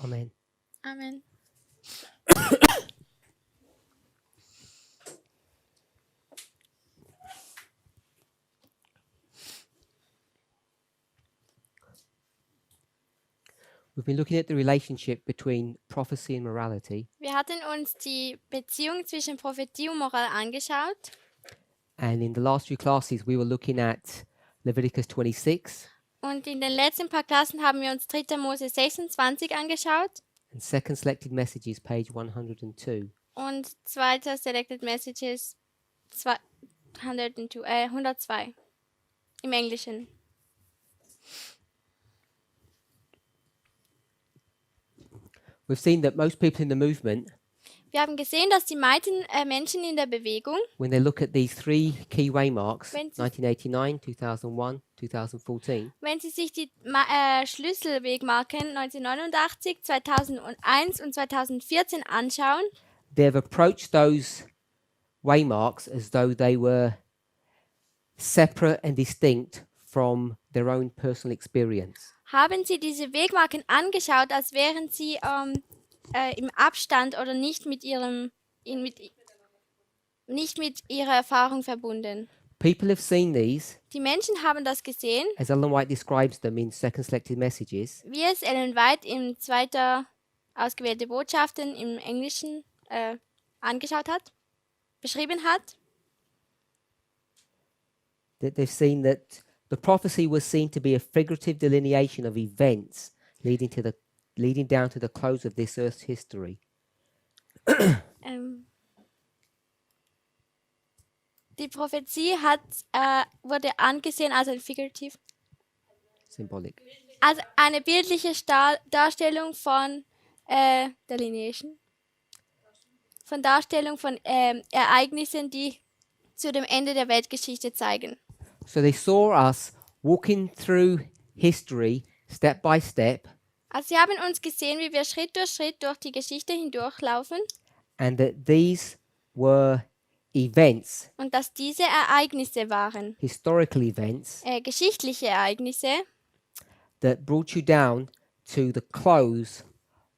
Amen. Amen. We've been looking at the relationship between prophecy and morality, Wir hatten uns die Beziehung zwischen Prophetie und Moral angeschaut. and in the last few classes we were looking at Leviticus 26 Und in den letzten paar Klassen haben wir uns 3. Mose 26 angeschaut and Second Selected Messages, page 102. und 2. Selected Messages 102 im Englischen. We've seen that most people in the movement, Wir haben gesehen, dass die meisten Menschen in der Bewegung, when they look at these three key waymarks, When- 1989, 2001, 2014, wenn sie sich die Schlüsselwegmarken 1989, 2001 und 2014 anschauen, they've approached those waymarks as though they were separate and distinct from their own personal experience. haben sie diese Wegmarken angeschaut, als wären sie im Abstand oder nicht mit ihrer Erfahrung verbunden. People have seen these, Die Menschen haben das gesehen, as Ellen White describes them in Second Selected Messages, wie es Ellen White im 2. ausgewählte Botschaften im Englischen angeschaut hat, beschrieben hat. that they've seen that the prophecy was seen to be a figurative delineation of events leading down to the close of this earth's history. Die Prophetie wurde angesehen als ein Figurativ, Symbolic. als eine bildliche Darstellung von Delineation, von Darstellung von Ereignissen, die zu dem Ende der Weltgeschichte zeigen. So they saw us walking through history step by step, Also sie haben uns gesehen, wie wir Schritt durch die Geschichte hindurchlaufen and that these were events, und dass diese Ereignisse waren, historical events, geschichtliche Ereignisse, that brought you down to the close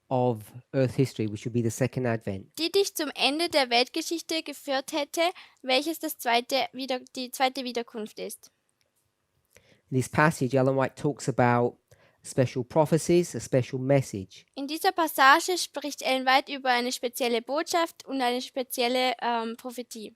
of Earth history, which would be the second advent. die dich zum Ende der Weltgeschichte geführt hätte, welches die zweite Wiederkunft ist. In this passage, Ellen White talks about special prophecies, a special message. In dieser Passage spricht Ellen White über eine spezielle Botschaft und eine spezielle Prophetie.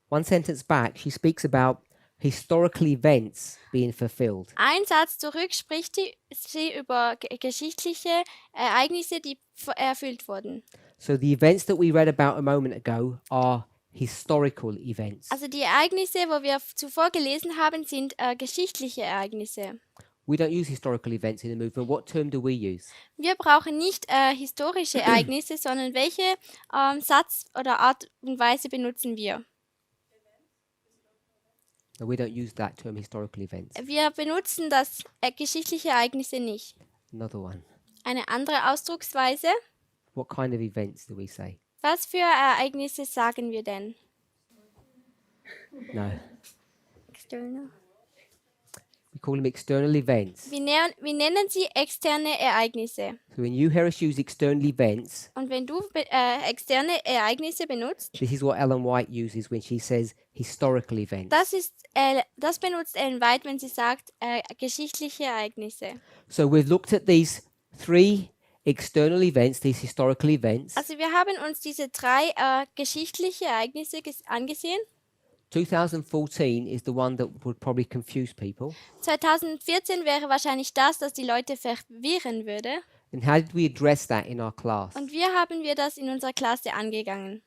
One sentence back, she speaks about historical events being fulfilled. Ein Satz zurück spricht sie über geschichtliche Ereignisse, die erfüllt wurden. So the events that we read about a moment ago are historical events. Also die Ereignisse, wo wir zuvor gelesen haben, sind geschichtliche Ereignisse. We don't use historical events in the movement. What term do we use? Wir brauchen nicht historische Ereignisse, sondern welche Satz oder Art und Weise benutzen wir? No, we don't use that term, historical events. Wir benutzen das geschichtliche Ereignisse nicht. Another one. Eine andere Ausdrucksweise. What kind of events do we say? Was für Ereignisse sagen wir denn? No. Externe. We call them external events. Wir nennen sie externe Ereignisse. So when you hear us use external events, Und wenn du externe Ereignisse benutzt, this is what Ellen White uses when she says historical events. das benutzt Ellen White, wenn sie sagt geschichtliche Ereignisse. So we've looked at these three external events, these historical events. Also wir haben uns diese 3 geschichtliche Ereignisse angesehen. 2014 is the one that would probably confuse people. 2014 wäre wahrscheinlich das die Leute verwirren würde. And how did we address that in our class? Und wie haben wir das in unserer Klasse angegangen?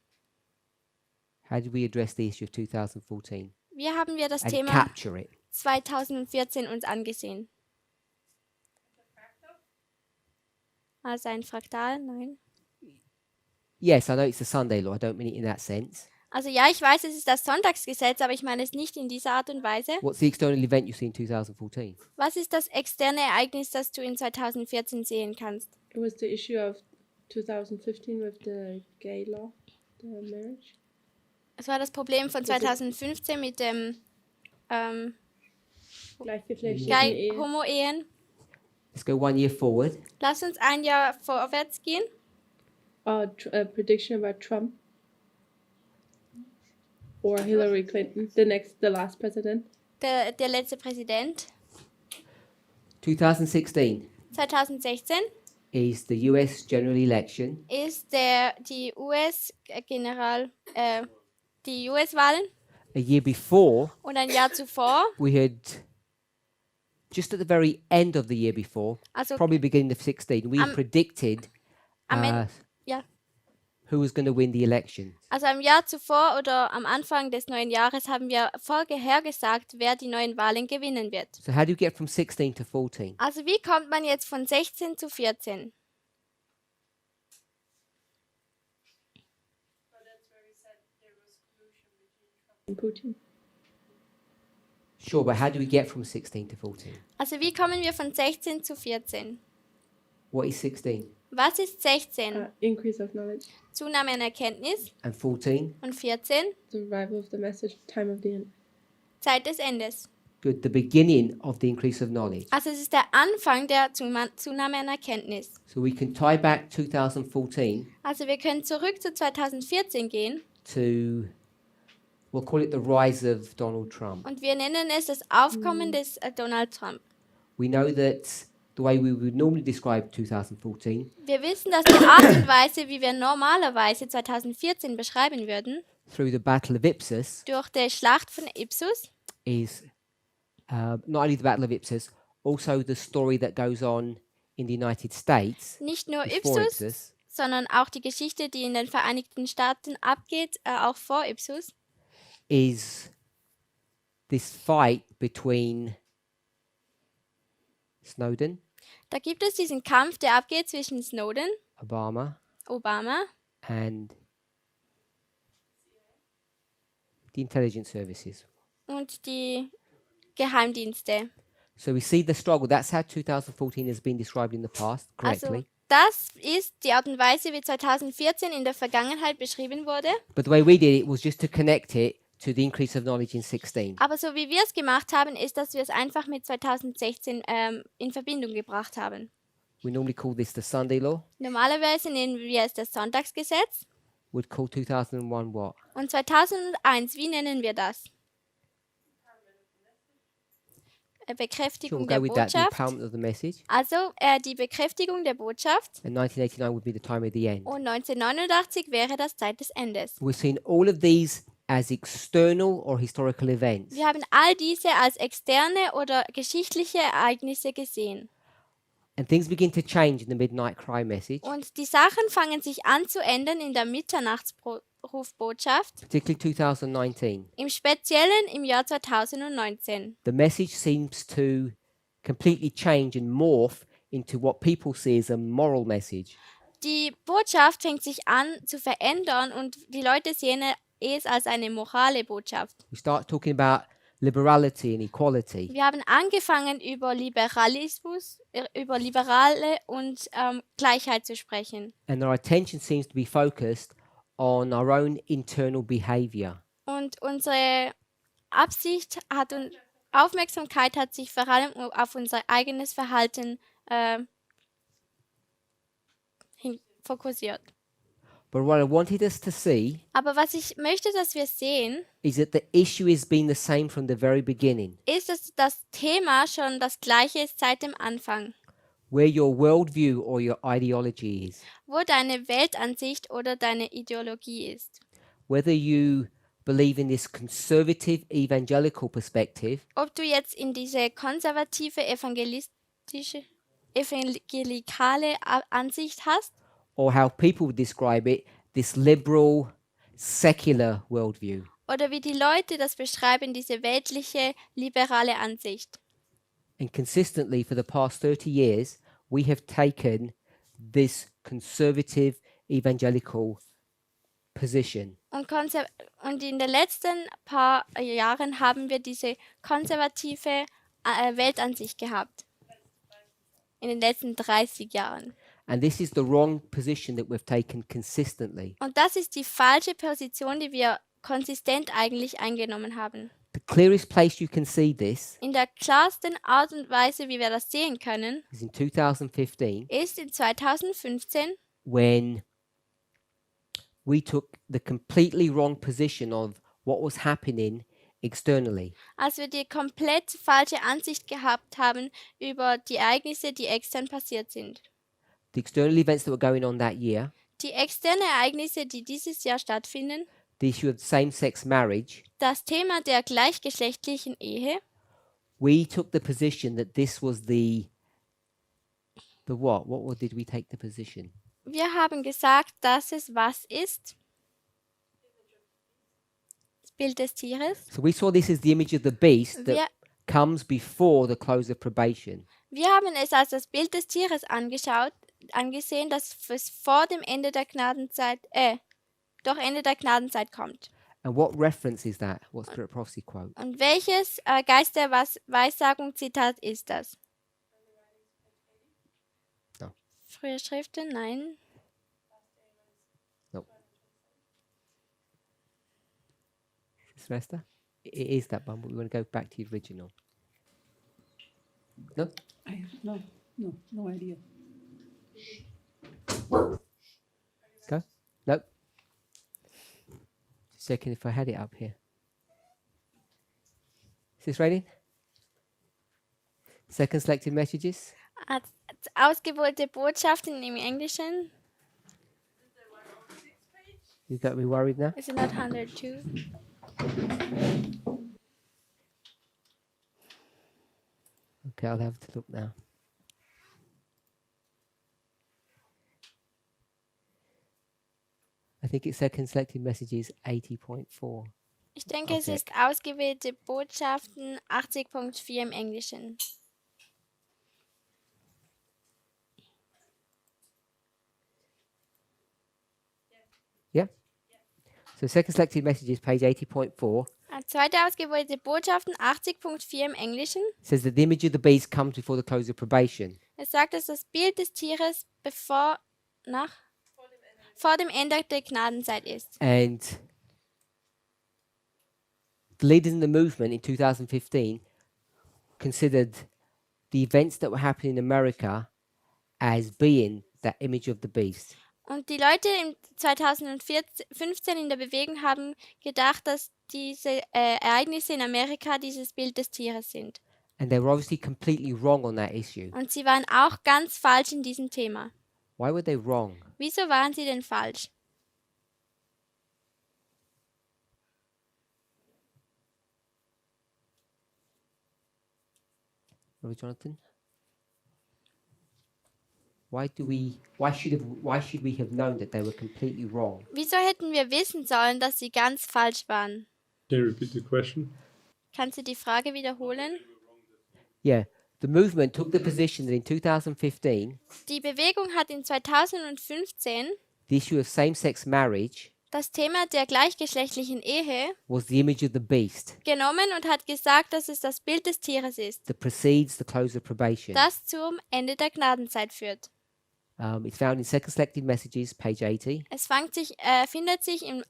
How did we address the issue of 2014 Wie haben wir das and Thema capture it? 2014 uns angesehen? Also ein Fraktal? Nein. Yes, I know it's a Sunday law. I don't mean it in that sense. Also ja, ich weiß, es ist das Sonntagsgesetz, aber ich meine es nicht in dieser Art und Weise. What's the external event you see in 2014? Was ist das externe Ereignis, das du in 2014 sehen kannst? It was the issue of 2015 with the gay law, the marriage. Es war das Problem von 2015 mit dem Gleichgeschlechtliche Ehe. Homo-Ehen. Let's go 1 year forward. Lass uns ein Jahr vorwärts gehen. Prediction about Trump or Hillary Clinton, the last president. Der letzte Präsident. 2016 2016 is the US general election. ist die US-Wahlen. A year before, Und ein Jahr zuvor, we had, just at the very end of the year before, also probably beginning of 16, we Am- predicted am Ende- ja, who was going to win the election. also im Jahr zuvor oder am Anfang des neuen Jahres haben wir vorhergesagt, wer die neuen Wahlen gewinnen wird. So how do you get from 16 to 14? Also wie kommt man jetzt von 16 zu 14? And Putin. Sure, but how do we get from 16 to 14? Also wie kommen wir von 16 zu 14? What is 16? Was ist 16? Increase of knowledge. Zunahme an Erkenntnis. And 14? Und 14? Survival of the message. Time of the end. Zeit des Endes. Good, the beginning of the increase of knowledge. Also es ist der Anfang der Zunahme an Erkenntnis. So we can tie back 2014 Also wir können zurück zu 2014 gehen to, we'll call it the rise of Donald Trump. und wir nennen es das Aufkommen des Donald Trump. We know that the way we would normally describe 2014 Wir wissen, dass die Art und Weise, wie wir normalerweise 2014 beschreiben würden, through the Battle of Ipsus durch die Schlacht von Ipsus, is not only the Battle of Ipsus, also the story that goes on in the United States nicht nur before Ipsus, Ipsus, sondern auch die Geschichte, die in den Vereinigten Staaten abgeht, auch vor Ipsus, is this fight between Snowden, da gibt es diesen Kampf, der abgeht zwischen Snowden, Obama, Obama and the intelligence services. und die Geheimdienste. So we see the struggle. That's how 2014 has been described in the past, Also correctly. das ist die Art und Weise, wie 2014 in der Vergangenheit beschrieben wurde. But the way we did it was just to connect it to the increase of knowledge in 16. Aber so wie wir es gemacht haben, ist, dass wir es einfach mit 2016 in Verbindung gebracht haben. We normally call this the Sunday law. Normalerweise nennen wir es das Sonntagsgesetz. Would call 2001 what? Und 2001, wie nennen wir das? Sure, Bekräftigung we'll der go with that, the Botschaft. empowerment of the message. Also die Bekräftigung der Botschaft. And 1989 would be the time of the end. Und 1989 wäre das Zeit des Endes. We're seeing all of these as external or historical events. Wir haben all diese als externe oder geschichtliche Ereignisse gesehen. And things begin to change in the midnight cry message, Und die Sachen fangen sich an zu ändern in der Mitternachtsrufbotschaft, particularly 2019. im Speziellen im Jahr 2019. The message seems to completely change and morph into what people see as a moral message. Die Botschaft fängt sich an zu verändern und die Leute sehen es als eine morale Botschaft. We start talking about liberality and equality. Wir haben angefangen, über Liberalismus, über Liberale und Gleichheit zu sprechen. And our attention seems to be focused on our own internal behavior. Und unsere Absicht hat und Aufmerksamkeit hat sich vor allem auf unser eigenes Verhalten fokussiert. But what I wanted us to see Aber was ich möchte, dass wir sehen, is that the issue has been the same from the very beginning. ist, dass das Thema schon das gleiche ist seit dem Anfang. Where your worldview or your ideology is. Wo deine Weltansicht oder deine Ideologie ist. Whether you believe in this conservative evangelical perspective Ob du jetzt in diese konservative evangelikale Ansicht hast or how people would describe it, this liberal, secular worldview. oder wie die Leute das beschreiben, diese weltliche, liberale Ansicht. And consistently for the past 30 years, we have taken this conservative evangelical position. Und in den letzten paar Jahren haben wir diese konservative Weltansicht gehabt. In den letzten 30 Jahren. And this is the wrong position that we've taken consistently. Und das ist die falsche Position, die wir konsistent eigentlich eingenommen haben. The clearest place you can see this In der klarsten Art und Weise, wie wir das sehen können, is in 2015 ist in 2015, when we took the completely wrong position of what was happening externally. als wir die komplett falsche Ansicht gehabt haben über die Ereignisse, die extern passiert sind. The external events that were going on that year, Die externen Ereignisse, die dieses Jahr stattfinden, the issue of same-sex marriage, das Thema der gleichgeschlechtlichen Ehe, we took the position that this was the what? What did we take the position? wir haben gesagt, dass es was ist? Das Bild des Tieres. So we saw this as the image of the beast that Wir, comes before the close of probation. wir haben es als das Bild des Tieres angesehen, das es vor dem Ende der Gnadenzeit, doch Ende der Gnadenzeit kommt. And what reference is that? What Spirit Prophecy quote? Und welches Geist der Weissagung Zitat ist das? No. Frühe Schriften? Nein. No. Semester? It is that one, but we want to go back to the original. No? I have no idea. Go? No. Just checking if I had it up here. Is this reading? Second selected messages. Als ausgewählte Botschaften im Englischen. You got me worried now? Is it not 102? Okay, I'll have to look now. I think it's second selected messages 80.4. Ich denke, es Okay. ist ausgewählte Botschaften 80.4 im Englischen. Yeah? So second selected messages, page 80.4, Zweite ausgewählte Botschaften 80.4 im Englischen. says that the image of the beast comes before the close of probation. Es sagt, dass das Bild des Tieres vor dem Ende der Gnadenzeit ist. And the leaders in the movement in 2015 considered the events that were happening in America as being that image of the beast. Und die Leute im 2015 in der Bewegung haben gedacht, dass diese Ereignisse in Amerika dieses Bild des Tieres sind. And they were obviously completely wrong on that issue. Und sie waren auch ganz falsch in diesem Thema. Why were they wrong? Wieso waren sie denn falsch? Brother Jonathan? Why should we have known that they were completely wrong? Wieso hätten wir wissen sollen, dass sie ganz falsch waren? Can you repeat the question? Kannst du die Frage wiederholen? Yeah, the movement took the position that in 2015, Die Bewegung hat in 2015 the issue of same-sex marriage das Thema der gleichgeschlechtlichen Ehe was the image of the beast genommen und hat gesagt, dass es das Bild des Tieres ist, that precedes the close of probation. das zum Ende der Gnadenzeit führt. It's found in second selected messages, page 80. Es findet sich in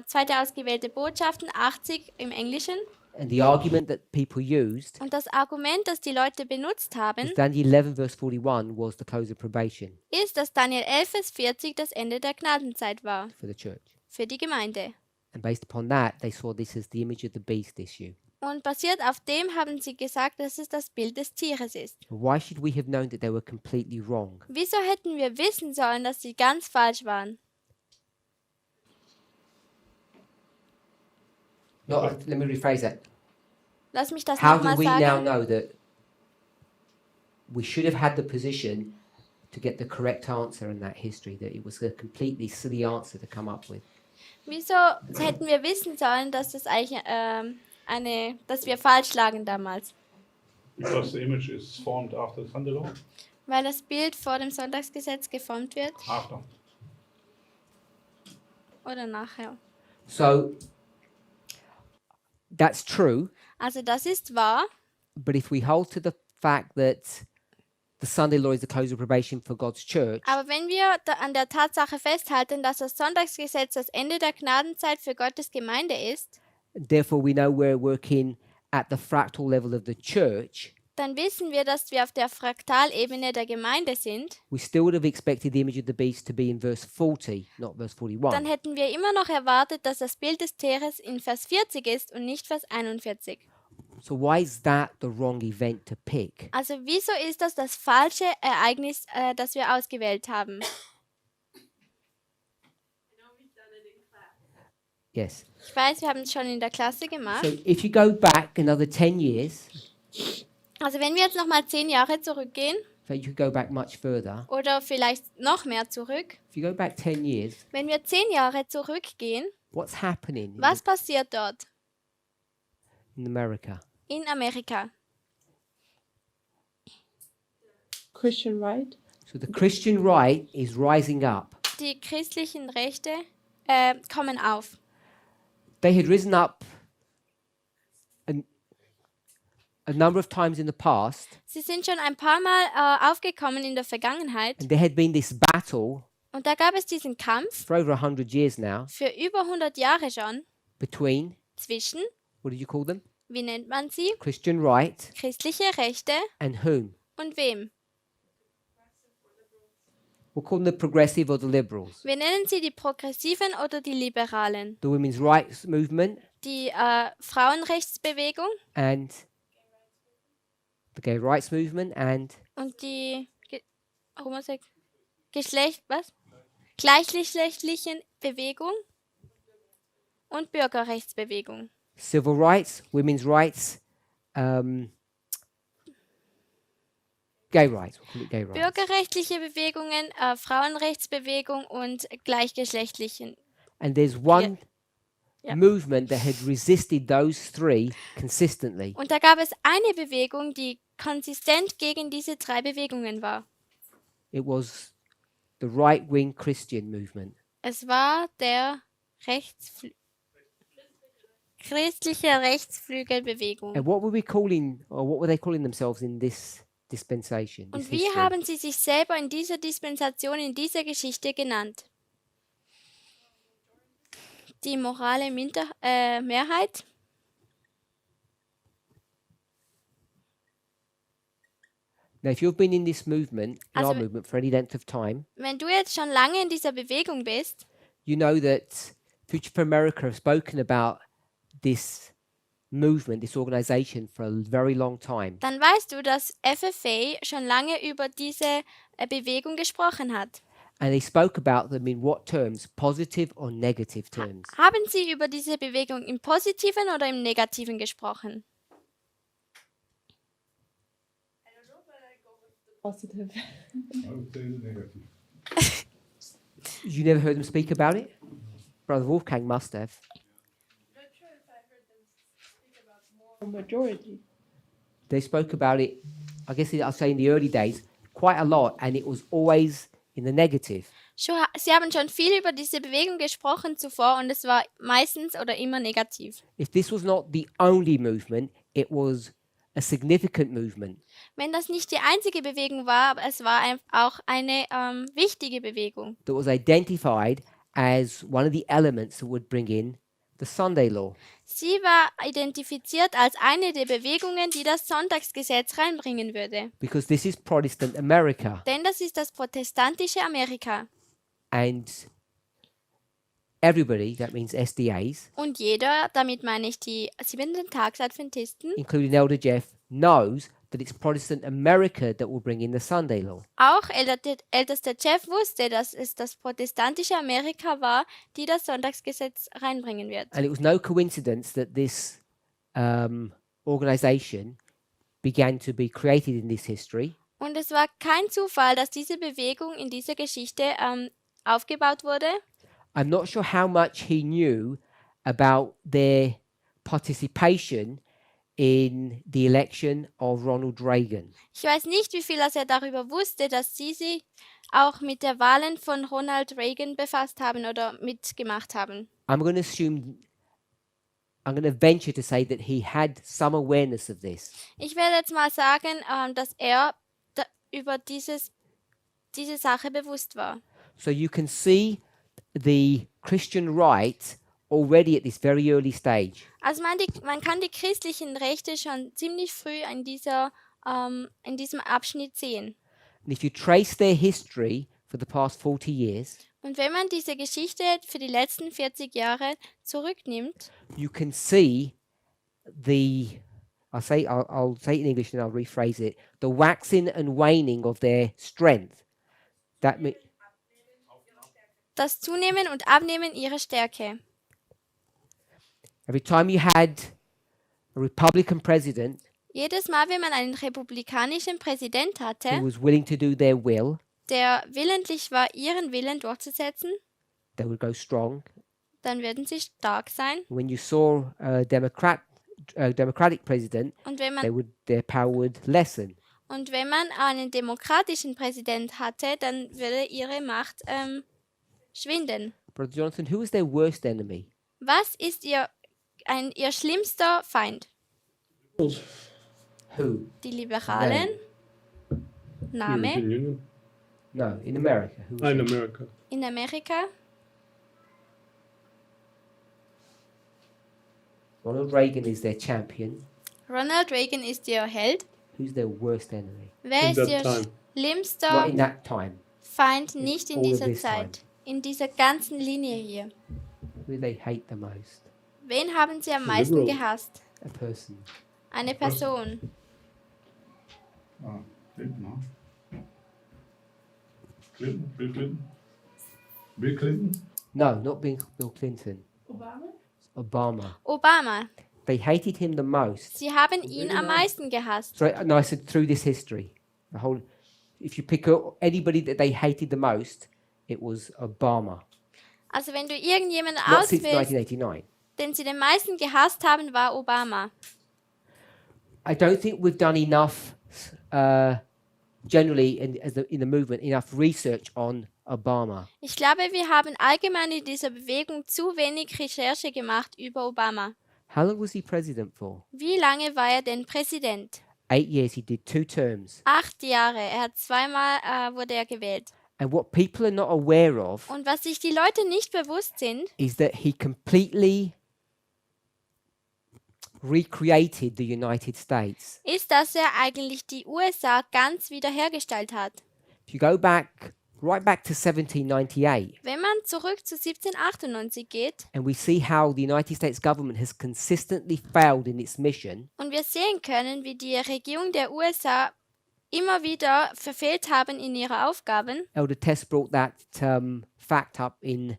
zweite ausgewählte Botschaften 80 im Englischen. And the argument that people used Und das Argument, das die Leute benutzt haben, was Daniel 11 verse 41 was the close of probation ist, dass Daniel 11, Vers 40 das Ende der Gnadenzeit war for the church. für die Gemeinde. And based upon that, they saw this as the image of the beast issue. Und basiert auf dem haben sie gesagt, dass es das Bild des Tieres ist. Why should we have known that they were completely wrong? Wieso hätten wir wissen sollen, dass sie ganz falsch waren? No, let me rephrase that. Lass mich das How do nochmal we now sagen. know that we should have had the position to get the correct answer in that history, that it was a completely silly answer to come up with? Wieso hätten wir wissen sollen, dass das eigentlich dass wir falsch lagen damals? Because the image is formed after the Sunday law? Weil das Bild vor dem Sonntagsgesetz geformt wird After. oder nachher? So that's true, Also das ist wahr, but if we hold to the fact that the Sunday law is the close of probation for God's church, aber wenn wir an der Tatsache festhalten, dass das Sonntagsgesetz das Ende der Gnadenzeit für Gottes Gemeinde ist, Therefore, we know we're working at the fractal level of the church. dann wissen wir, dass wir auf der Fraktalebene der Gemeinde sind. We still would have expected the image of the beast to be in verse 40, not verse Dann 41. hätten wir immer noch erwartet, dass das Bild des Tieres in Vers 40 ist und nicht Vers 41. So why is that the wrong event to pick? Also wieso ist das falsche Ereignis, das wir ausgewählt haben? Yes. Ich weiß, wir haben es schon in der Klasse gemacht. So if you go back another 10 years, Also wenn wir jetzt nochmal 10 Jahre zurückgehen so you could go back much further. oder vielleicht noch mehr zurück, If you go back 10 years, wenn wir 10 Jahre zurückgehen, what's happening was passiert dort in America? in Amerika? Christian right? So the Christian right is rising up. Die christlichen Rechte kommen auf. They had risen up a number of times in the past, Sie sind schon ein paar Mal aufgekommen in der Vergangenheit and there had been this battle und da gab es diesen Kampf for over 100 years now für über 100 Jahre schon between, zwischen, what did you call them? wie nennt man sie, Christian right christliche Rechte and whom? und wem? We'll call them the progressive or the liberals. Wir nennen sie die Progressiven oder die Liberalen. The women's rights movement Die Frauenrechtsbewegung and the gay rights movement and und die gleichgeschlechtlichen Bewegung und Bürgerrechtsbewegung. civil rights, women's rights, gay rights. We'll call it gay rights. Bürgerrechtliche Bewegungen, Frauenrechtsbewegung und gleichgeschlechtlichen. And there's one Yeah. movement that had resisted those three consistently. Und da gab es eine Bewegung, die konsistent gegen diese 3 Bewegungen war. It was the right-wing Christian movement. Es war der christliche Rechtsflügelbewegung. And what were we calling, or what were they calling themselves in this dispensation? This Und wie history? haben sie sich selber in dieser Dispensation, in dieser Geschichte genannt? Die morale Mehrheit? Now, if you've been in this movement, in our Also- movement, for any length of time, Wenn du jetzt schon lange in dieser Bewegung bist, you know that Future for America have spoken about this movement, this organization, for a very long time. dann weißt du, dass FFA schon lange über diese Bewegung gesprochen hat. And they spoke about them in what terms? Positive or negative terms? Haben sie über diese Bewegung im Positiven oder im Negativen gesprochen? Positive. I would say the negative. You never heard them speak about it? Brother Wolfgang must have. Majority. They spoke about it, I guess I'll say in the early days, quite a lot, and it was always in the negative. Sie haben schon viel über diese Bewegung gesprochen zuvor und es war meistens oder immer negativ. If this was not the only movement, it was a significant movement. Wenn das nicht die einzige Bewegung war, aber es war auch eine wichtige Bewegung, That was identified as one of the elements that would bring in the Sunday law. Sie war identifiziert als eine der Bewegungen, die das Sonntagsgesetz reinbringen würde. Because this is Protestant America. Denn das ist das protestantische Amerika. And everybody, that means SDAs, Und jeder, damit meine ich die 7-Tags-Adventisten, including Elder Jeff, knows that it's Protestant America that will bring in the Sunday law. auch ältester Jeff wusste, dass es das protestantische Amerika war, die das Sonntagsgesetz reinbringen wird. And it was no coincidence that this organization began to be created in this history. Und es war kein Zufall, dass diese Bewegung in dieser Geschichte aufgebaut wurde. I'm not sure how much he knew about their participation in the election of Ronald Reagan. Ich weiß nicht, wie viel er darüber wusste, dass sie sich auch mit der Wahlen von Ronald Reagan befasst haben oder mitgemacht haben. I'm going to venture to say that he had some awareness of this. Ich werde jetzt mal sagen, dass er über diese Sache bewusst war. So you can see the Christian right already at this very early stage. Also man kann die christlichen Rechte schon ziemlich früh in diesem Abschnitt sehen. And if you trace their history for the past 40 years, Und wenn man diese Geschichte für die letzten 40 Jahre zurücknimmt, you can see I'll say it in English and I'll rephrase it, the waxing and waning of their strength. That means das Zunehmen und Abnehmen ihrer Stärke. every time you had a Republican president Jedes Mal, wenn man einen republikanischen Präsident who hatte, was willing to do their will, der willentlich war, ihren Willen durchzusetzen, they would go strong. dann würden sie stark sein. When you saw a Democratic president, Und wenn man, their power would lessen. einen demokratischen Präsident hatte, dann würde ihre Macht schwinden. Brother Jonathan, who was their worst enemy? Was ist ihr schlimmster Feind? Who? Die Liberalen? Name? European Union. No, in America. Who was In it? America. In Amerika? Ronald Reagan is their champion. Ronald Reagan ist ihr Held. Who's their worst enemy? Wer In ist that ihr time. Not schlimmster in that time. Feind nicht in all of dieser this Zeit? In dieser ganzen Linie hier. Who do they hate the most? Wen haben sie am meisten Liberal. gehasst? A person. Eine Person. Clinton, huh? Clinton? Bill Clinton? Bill Clinton? No, not Bill Clinton. Obama. Obama. They hated him the most. Sie haben ihn am meisten gehasst. So no, I said through this history, if you pick anybody that they hated the most, it was Obama. Also wenn du irgendjemanden Not since auswählst, 1989. den sie den meisten gehasst haben, war Obama. I don't think we've done enough, generally in the movement, enough research on Obama. Ich glaube, wir haben allgemein in dieser Bewegung zu wenig Recherche gemacht über Obama. How long was he president for? Wie lange war er denn Präsident? 8 years. He did 2 terms. 8 Jahre. Er hat zweimal wurde er gewählt. And what people are not aware of Und was sich die Leute nicht bewusst sind, is that he completely recreated the United States. ist, dass er eigentlich die USA ganz wiederhergestellt hat. If you go right back to 1798, Wenn man zurück zu 1798 geht and we see how the United States government has consistently failed in its mission, und wir sehen können, wie die Regierung der USA immer wieder verfehlt haben in ihre Aufgaben, Elder Tess brought that fact up in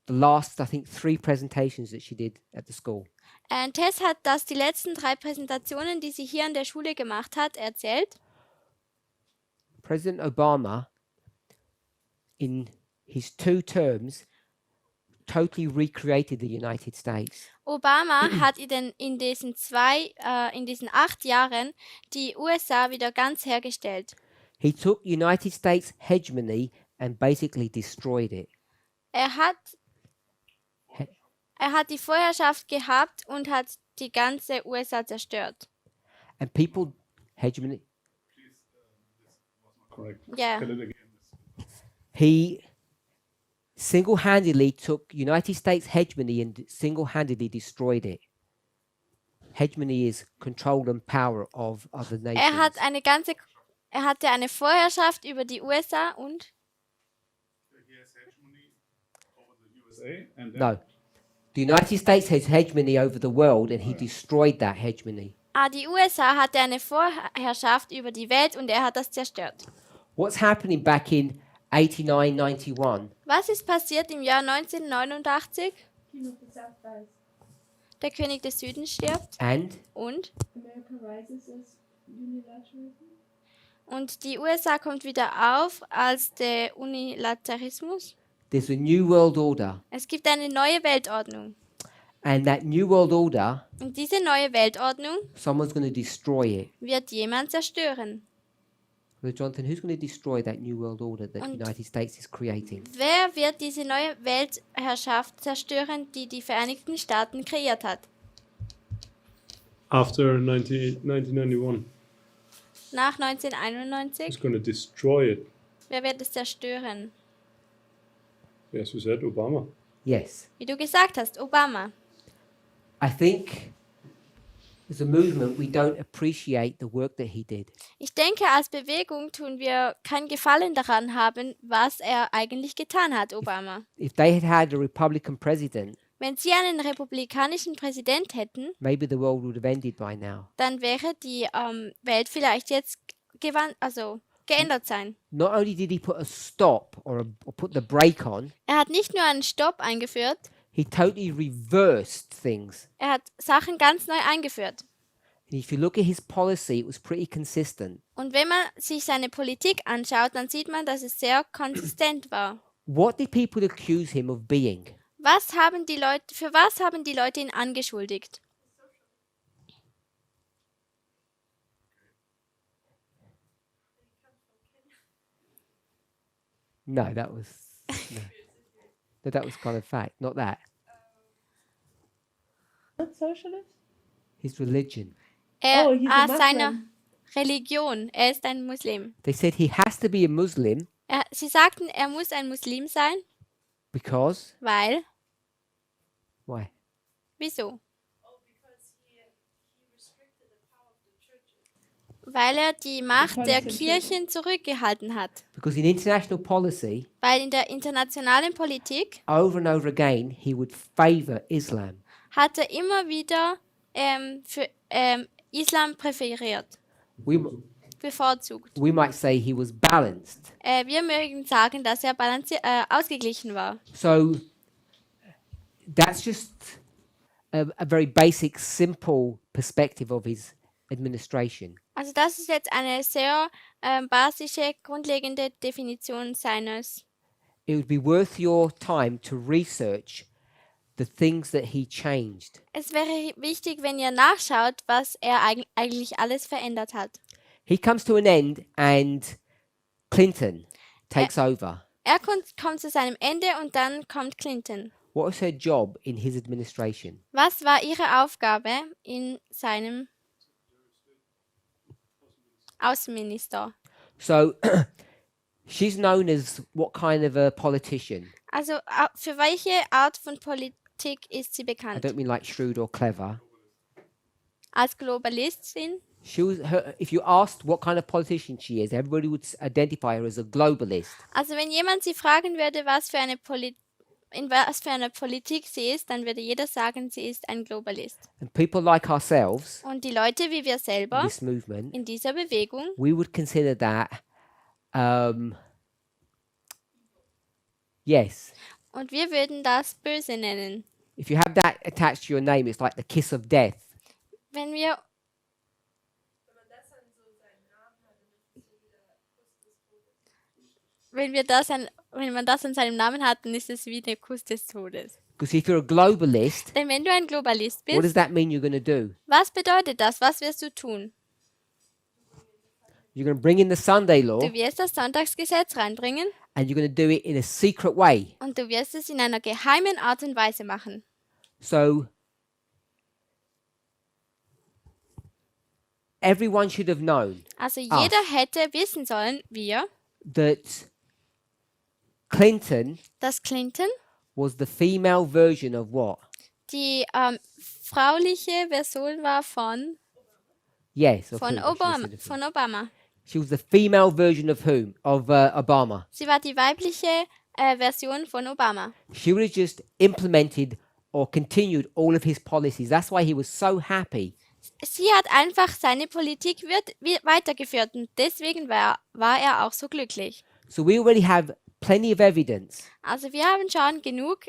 the last, I think, 3 presentations that she did at the school. Tess hat das die letzten 3 Präsentationen, die sie hier an der Schule gemacht hat, erzählt. President Obama, in his 2 terms, totally recreated the United States. Obama hat in diesen 8 Jahren die USA wieder ganz hergestellt. He took United States hegemony and basically destroyed it. Er hat die Vorherrschaft gehabt und hat die ganze USA zerstört. And people, hegemony, Correct. Ja. Tell it again. he single-handedly took United States hegemony and single-handedly destroyed it. Hegemony is control and power of other nations. Er hatte eine Vorherrschaft über die USA und He has hegemony over the USA and then No. The United States has hegemony over the world and he destroyed that hegemony. die USA hatte eine Vorherrschaft über die Welt und er hat das zerstört. What's happening back in 89, 91? Was ist passiert im Jahr 1989? King of the South dies. Der König des Südens stirbt And und America rises as unilateralism. die USA kommt wieder auf als der Unilateralismus. there's a new world order. Es gibt eine neue Weltordnung. And that new world order, Und diese neue Weltordnung someone's going to destroy it. wird jemand zerstören. Brother Jonathan, who's going to destroy that new world order that the Und- United States is creating? Wer wird diese neue Weltherrschaft zerstören, die die Vereinigten Staaten kreiert hat? after 1991, Nach who's 1991? going to destroy it? Wer wird es zerstören? Yes, we said Obama. Yes. Wie du gesagt hast, Obama. I think as a movement, we don't appreciate the work that he did. Ich denke, als Bewegung tun wir keinen Gefallen daran haben, was er eigentlich getan hat, Obama. If they had had a Republican president, Wenn sie einen republikanischen Präsident hätten, maybe the world would have ended by now. dann wäre die Welt vielleicht jetzt geändert sein. Not only did he put a stop or put the brake on, Er hat nicht nur einen Stopp eingeführt, he totally reversed things. er hat Sachen ganz neu eingeführt. And if you look at his policy, it was pretty consistent. Und wenn man sich seine Politik anschaut, dann sieht man, dass es sehr konsistent war. What did people accuse him of being? Für was haben die Leute ihn angeschuldigt? No, that was no. No, that was kind of fact, not that. Not socialist? His religion. Oh, he's a Seiner Muslim. Religion. Er ist ein Muslim. They said he has to be a Muslim Sie sagten, er muss ein Muslim sein, because weil. why? Wieso? Weil er die Macht der Kirchen zurückgehalten hat. Because in international policy, Weil in der internationalen Politik over and over again, he would favor Islam. hat er immer wieder für Islam präferiert, bevorzugt. We might say he was balanced. Wir mögen sagen, dass er ausgeglichen war. So that's just a very basic, simple perspective of his administration. Also das ist jetzt eine sehr basische, grundlegende Definition seines. It would be worth your time to research the things that he changed. Es wäre wichtig, wenn ihr nachschaut, was er eigentlich alles verändert hat. He comes to an end and Clinton takes over. Er kommt zu seinem Ende und dann kommt Clinton. What was her job in his administration? Was war ihre Aufgabe in seinem Außenminister? So she's known as what kind of a politician? Also für welche Art von Politik ist sie I bekannt? don't mean like shrewd or clever. Als Globalistin? She was if you asked what kind of politician she is, everybody would identify her as a globalist. Also wenn jemand sie fragen würde, in was für einer Politik sie ist, dann würde jeder sagen, sie ist ein Globalist. And people like ourselves Und die Leute wie wir in selber this movement, in dieser Bewegung, we would consider that yes. und wir würden das böse nennen. If you have that attached to your name, it's like the kiss of death. Wenn man das an seinem Namen hat, dann ist es wie der Kuss des Todes. Because if you're a globalist, Denn wenn du ein Globalist what does bist, that mean you're going to do? was bedeutet das? Was wirst du tun? You're going to bring in the Sunday law Du wirst das Sonntagsgesetz reinbringen and you're going to do it in a secret way. und du wirst es in einer geheimen Art und Weise machen. So everyone should have known Also jeder hätte wissen sollen, that Clinton dass Clinton was the female version of what? die frauliche Version war von Yes, of whom? I should have said of whom. Von Obama. She was the female version of whom? Of Obama. Sie war die weibliche Version von Obama. She would have just implemented or continued all of his policies. That's why he was so happy. Sie hat einfach seine Politik weitergeführt und deswegen war er auch so glücklich. So we already have plenty of evidence Also wir haben schon genug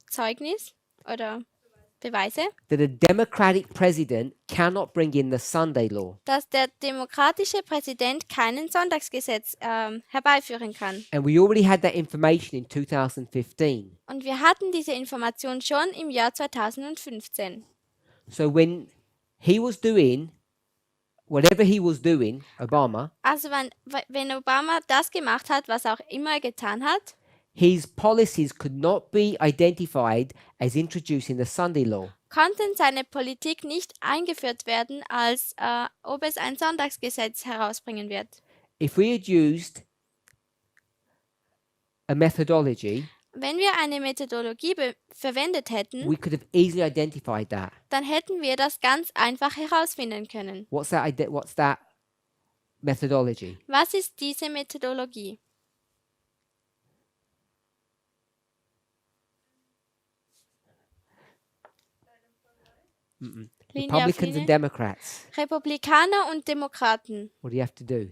Zeugnis oder Beweise, that a democratic president cannot bring in the Sunday law. dass der demokratische Präsident keinen Sonntagsgesetz herbeiführen kann. And we already had that information in 2015. Und wir hatten diese Information schon im Jahr 2015. So when he was doing whatever he was doing, Obama, Also wenn Obama das gemacht hat, was auch immer er getan hat, his policies could not be identified as introducing the Sunday law. konnten seine Politik nicht eingeführt werden, als ob es ein Sonntagsgesetz herausbringen wird. If we had used a methodology Wenn wir eine Methodologie verwendet hätten, we could have easily identified that. dann hätten wir das ganz einfach herausfinden können. What's that methodology? Was ist diese Methodologie? Linie auf Republicans Linie. and Democrats. Republikaner und Demokraten. What do you have to do?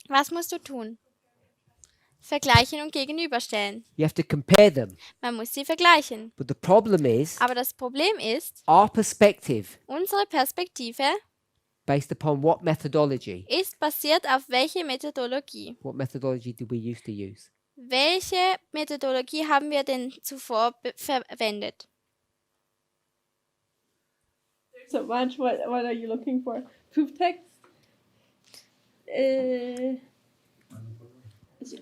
Was musst du tun? Vergleichen und gegenüberstellen. You have to compare them. Man muss sie vergleichen. But the problem is, Aber das Problem ist, our perspective, unsere Perspektive based upon what methodology? ist basiert auf welche Methodologie? What methodology did we used to use? Welche Methodologie haben wir denn zuvor verwendet? So much. What are you looking for? Proof text?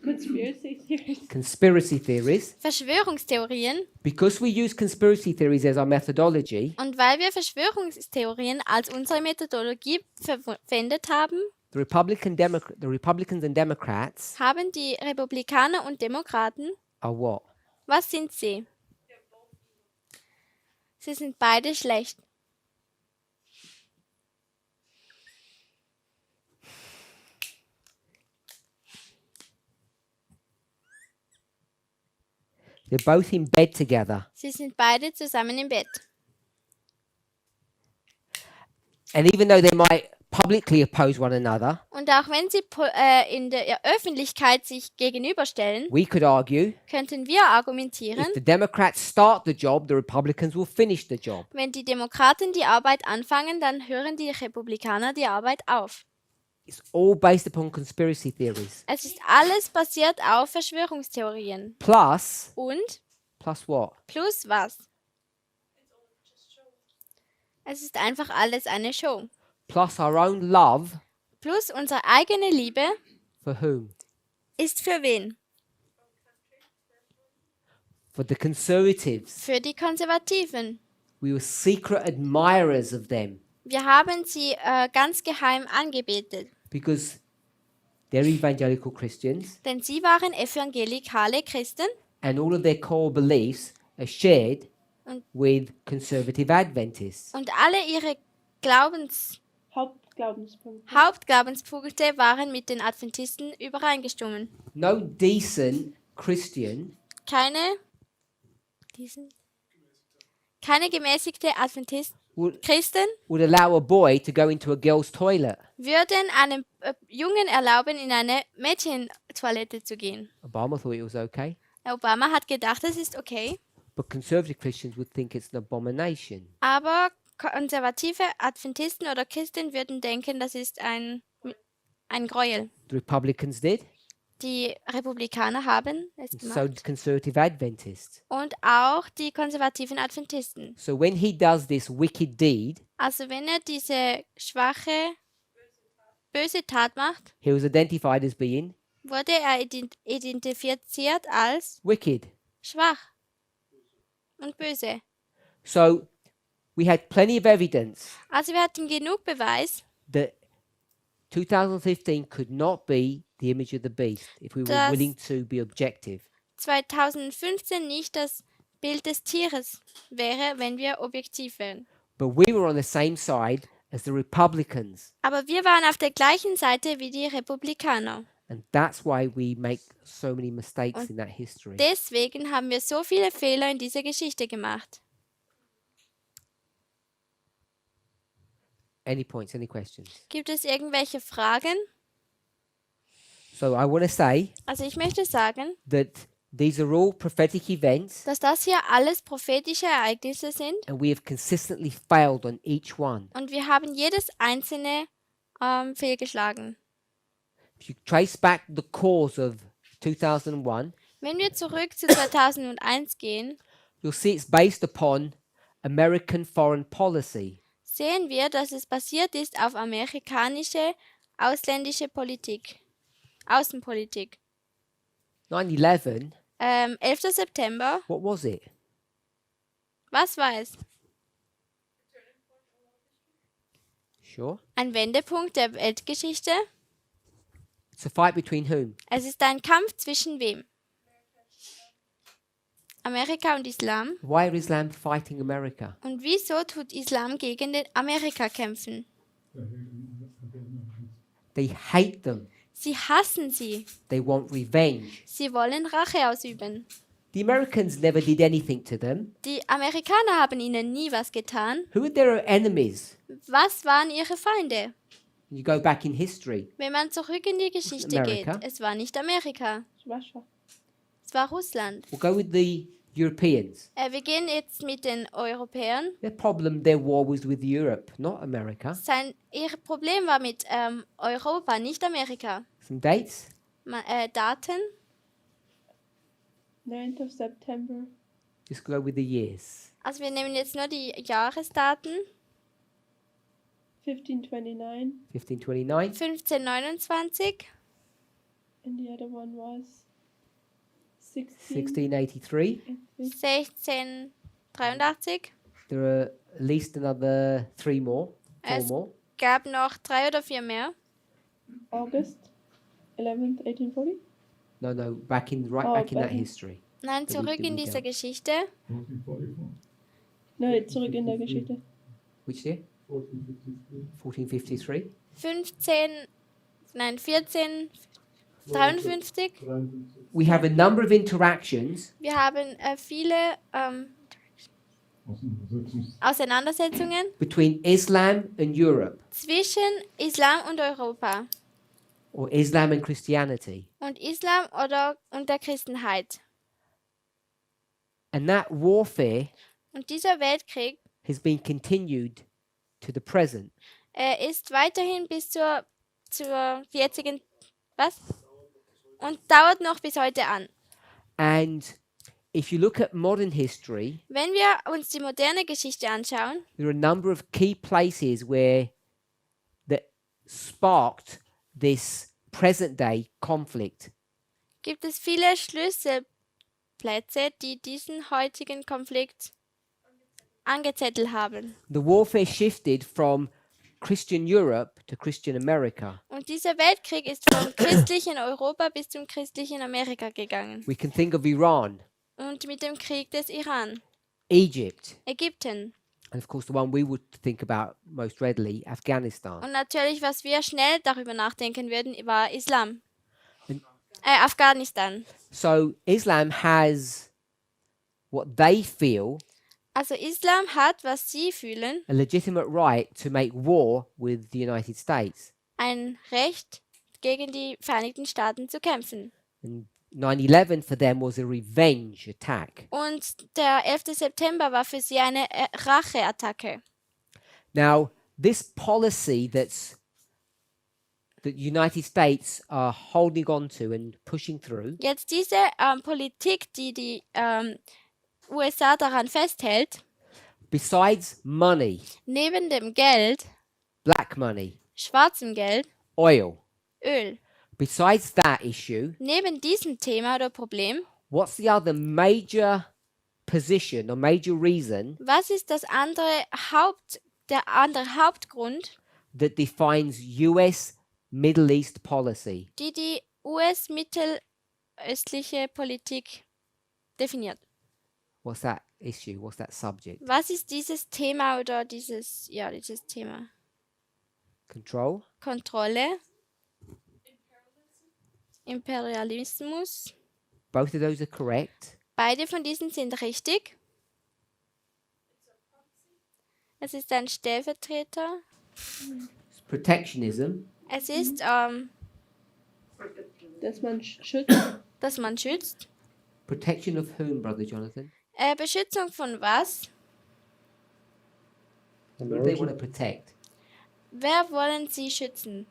Conspiracy theories. Conspiracy theories. Verschwörungstheorien. Because we use conspiracy theories as our methodology, Und weil wir Verschwörungstheorien als unsere Methodologie verwendet haben, the Republicans and Democrats haben die Republikaner und Demokraten, are what? was sind sie? Sie sind beide schlecht. They're both in bed together. Sie sind beide zusammen im Bett. And even though they might publicly oppose one another, Und auch wenn sie in der Öffentlichkeit sich gegenüberstellen, we could argue könnten wir argumentieren, if the Democrats start the job, the Republicans will finish the job. wenn die Demokraten die Arbeit anfangen, dann hören die Republikaner die Arbeit auf. It's all based upon conspiracy theories. Es ist alles basiert auf Verschwörungstheorien. Plus what? Plus was? Es ist einfach alles eine Show. Plus our own love Plus unsere eigene Liebe for whom? ist für wen? For the conservatives. Für die Konservativen. We were secret admirers of them Wir haben sie ganz geheim angebetet, because they're evangelical Christians denn sie waren evangelikale Christen and all of their core beliefs are shared Und- with conservative Adventists. und alle ihre Hauptglaubenspunkte. Hauptglaubenspunkte waren mit den Adventisten übereingestimmt. No decent Christian Keine gemäßigte Adventisten, would, Christen would allow a boy to go into a girl's toilet. würden einem Jungen erlauben, in eine Mädchentoilette zu gehen. Obama thought it was okay, Obama hat gedacht, das ist okay, but conservative Christians would think it's an abomination. aber konservative Adventisten oder Christen würden denken, das ist ein Gräuel. The Republicans did, Die Republikaner haben es and so gemacht did conservative Adventists. und auch die konservativen Adventisten. So when he does this wicked deed, Also wenn er diese schwache, böse Tat macht, he was identified as being wurde er identifiziert als wicked. schwach und böse. So we had plenty of evidence Also wir hatten genug Beweis, that 2015 could not be the image of the beast if we were Das- willing to be objective. 2015 nicht das Bild des Tieres wäre, wenn wir objektiv wären. But we were on the same side as the Republicans. Aber wir waren auf der gleichen Seite wie die Republikaner. And that's why we make so many mistakes in that history. Deswegen haben wir so viele Fehler in dieser Geschichte gemacht. Any points, any questions? Gibt es irgendwelche Fragen? So I want to say Also ich möchte sagen, that these are all prophetic events dass das hier alles prophetische Ereignisse sind and we have consistently failed on each one. und wir haben jedes einzelne fehlgeschlagen. If you trace back the cause of 2001, Wenn wir zurück zu 2001 gehen, you'll see it's based upon American foreign policy. sehen wir, dass es basiert ist auf amerikanische ausländische Politik, Außenpolitik. 9/11, 11. September, what was it? was war es? Sure. Ein Wendepunkt der Weltgeschichte? It's a fight between whom? Es ist ein Kampf zwischen wem? Amerika und Islam. Why are Islam fighting America? Und wieso tut Islam gegen den Amerika kämpfen? They hate them. Sie hassen sie. They want revenge. Sie wollen Rache ausüben. The Americans never did anything to them. Die Amerikaner haben ihnen nie was getan. Who are their enemies? Was waren ihre Feinde? You go back in history. Wenn man zurück in die Geschichte geht, America. es war nicht Amerika, Russia. es war Russland. We'll go with the Europeans. Wir gehen jetzt mit den Europäern. Their war was with Europe, not America. Ihr Problem war mit Europa, nicht Amerika. Some dates? Daten, 9th of September. Just go with the years. also wir nehmen jetzt nur die Jahresdaten. 1529. 1529. 1529, And the other one was 1683. 1683. There are at least another four Es more. gab noch 3 oder 4 mehr. August 11th, 1840. No, back in Oh, back in that back in- Nein, Da liegt zurück die in dieser Liga. Geschichte. 1444. Nein, zurück in der Geschichte. Which year? 1453. 1453. 1453. We have a number of interactions Wir haben viele Auseinandersetzungen between Islam and Europe, zwischen Islam und Europa or Islam and Christianity. und Islam und der Christenheit. And that warfare Und dieser Weltkrieg has been continued to the present. ist weiterhin bis zur jetzigen, was? Und dauert noch bis heute an. And if you look at modern history, Wenn wir uns die moderne Geschichte anschauen, there are a number of key places where that sparked this present day conflict. gibt es viele Schlüsselplätze, die diesen heutigen Konflikt angezettelt haben. The warfare shifted from Christian Europe to Christian America. Und dieser Weltkrieg ist vom christlichen Europa bis zum christlichen Amerika gegangen. We can think of Iran, Und mit dem Krieg des Iran, Egypt, Ägypten and of course the one we would think about most readily, Afghanistan. und natürlich, was wir schnell darüber nachdenken würden, war Islam. Und- Afghanistan. So Islam has what they feel Also Islam hat, was sie fühlen, a legitimate right to make war with the United States. ein Recht, gegen die Vereinigten Staaten zu kämpfen. And 9/11 for them was a revenge attack. Und der 11. September war für sie eine Racheattacke. Now, this policy that the United States are holding on to and pushing through Jetzt diese Politik, die USA daran festhält, besides money, neben dem Geld, black money, schwarzem Geld, oil, Öl, besides that issue, neben diesem Thema oder Problem, what's the other major position or major reason was ist der andere Hauptgrund, that defines US Middle East policy? die US-mittelöstliche Politik definiert? What's that issue? What's that subject? Was ist dieses Thema oder dieses Thema? Control? Kontrolle, Imperialismus. Both of those are correct. Beide von diesen sind richtig. Es ist ein Stellvertreter. It's protectionism. Es ist, Dass man schützt. dass man schützt. Protection of whom, Brother Jonathan? Beschützung von was? Who do they want to protect Wer wollen sie schützen?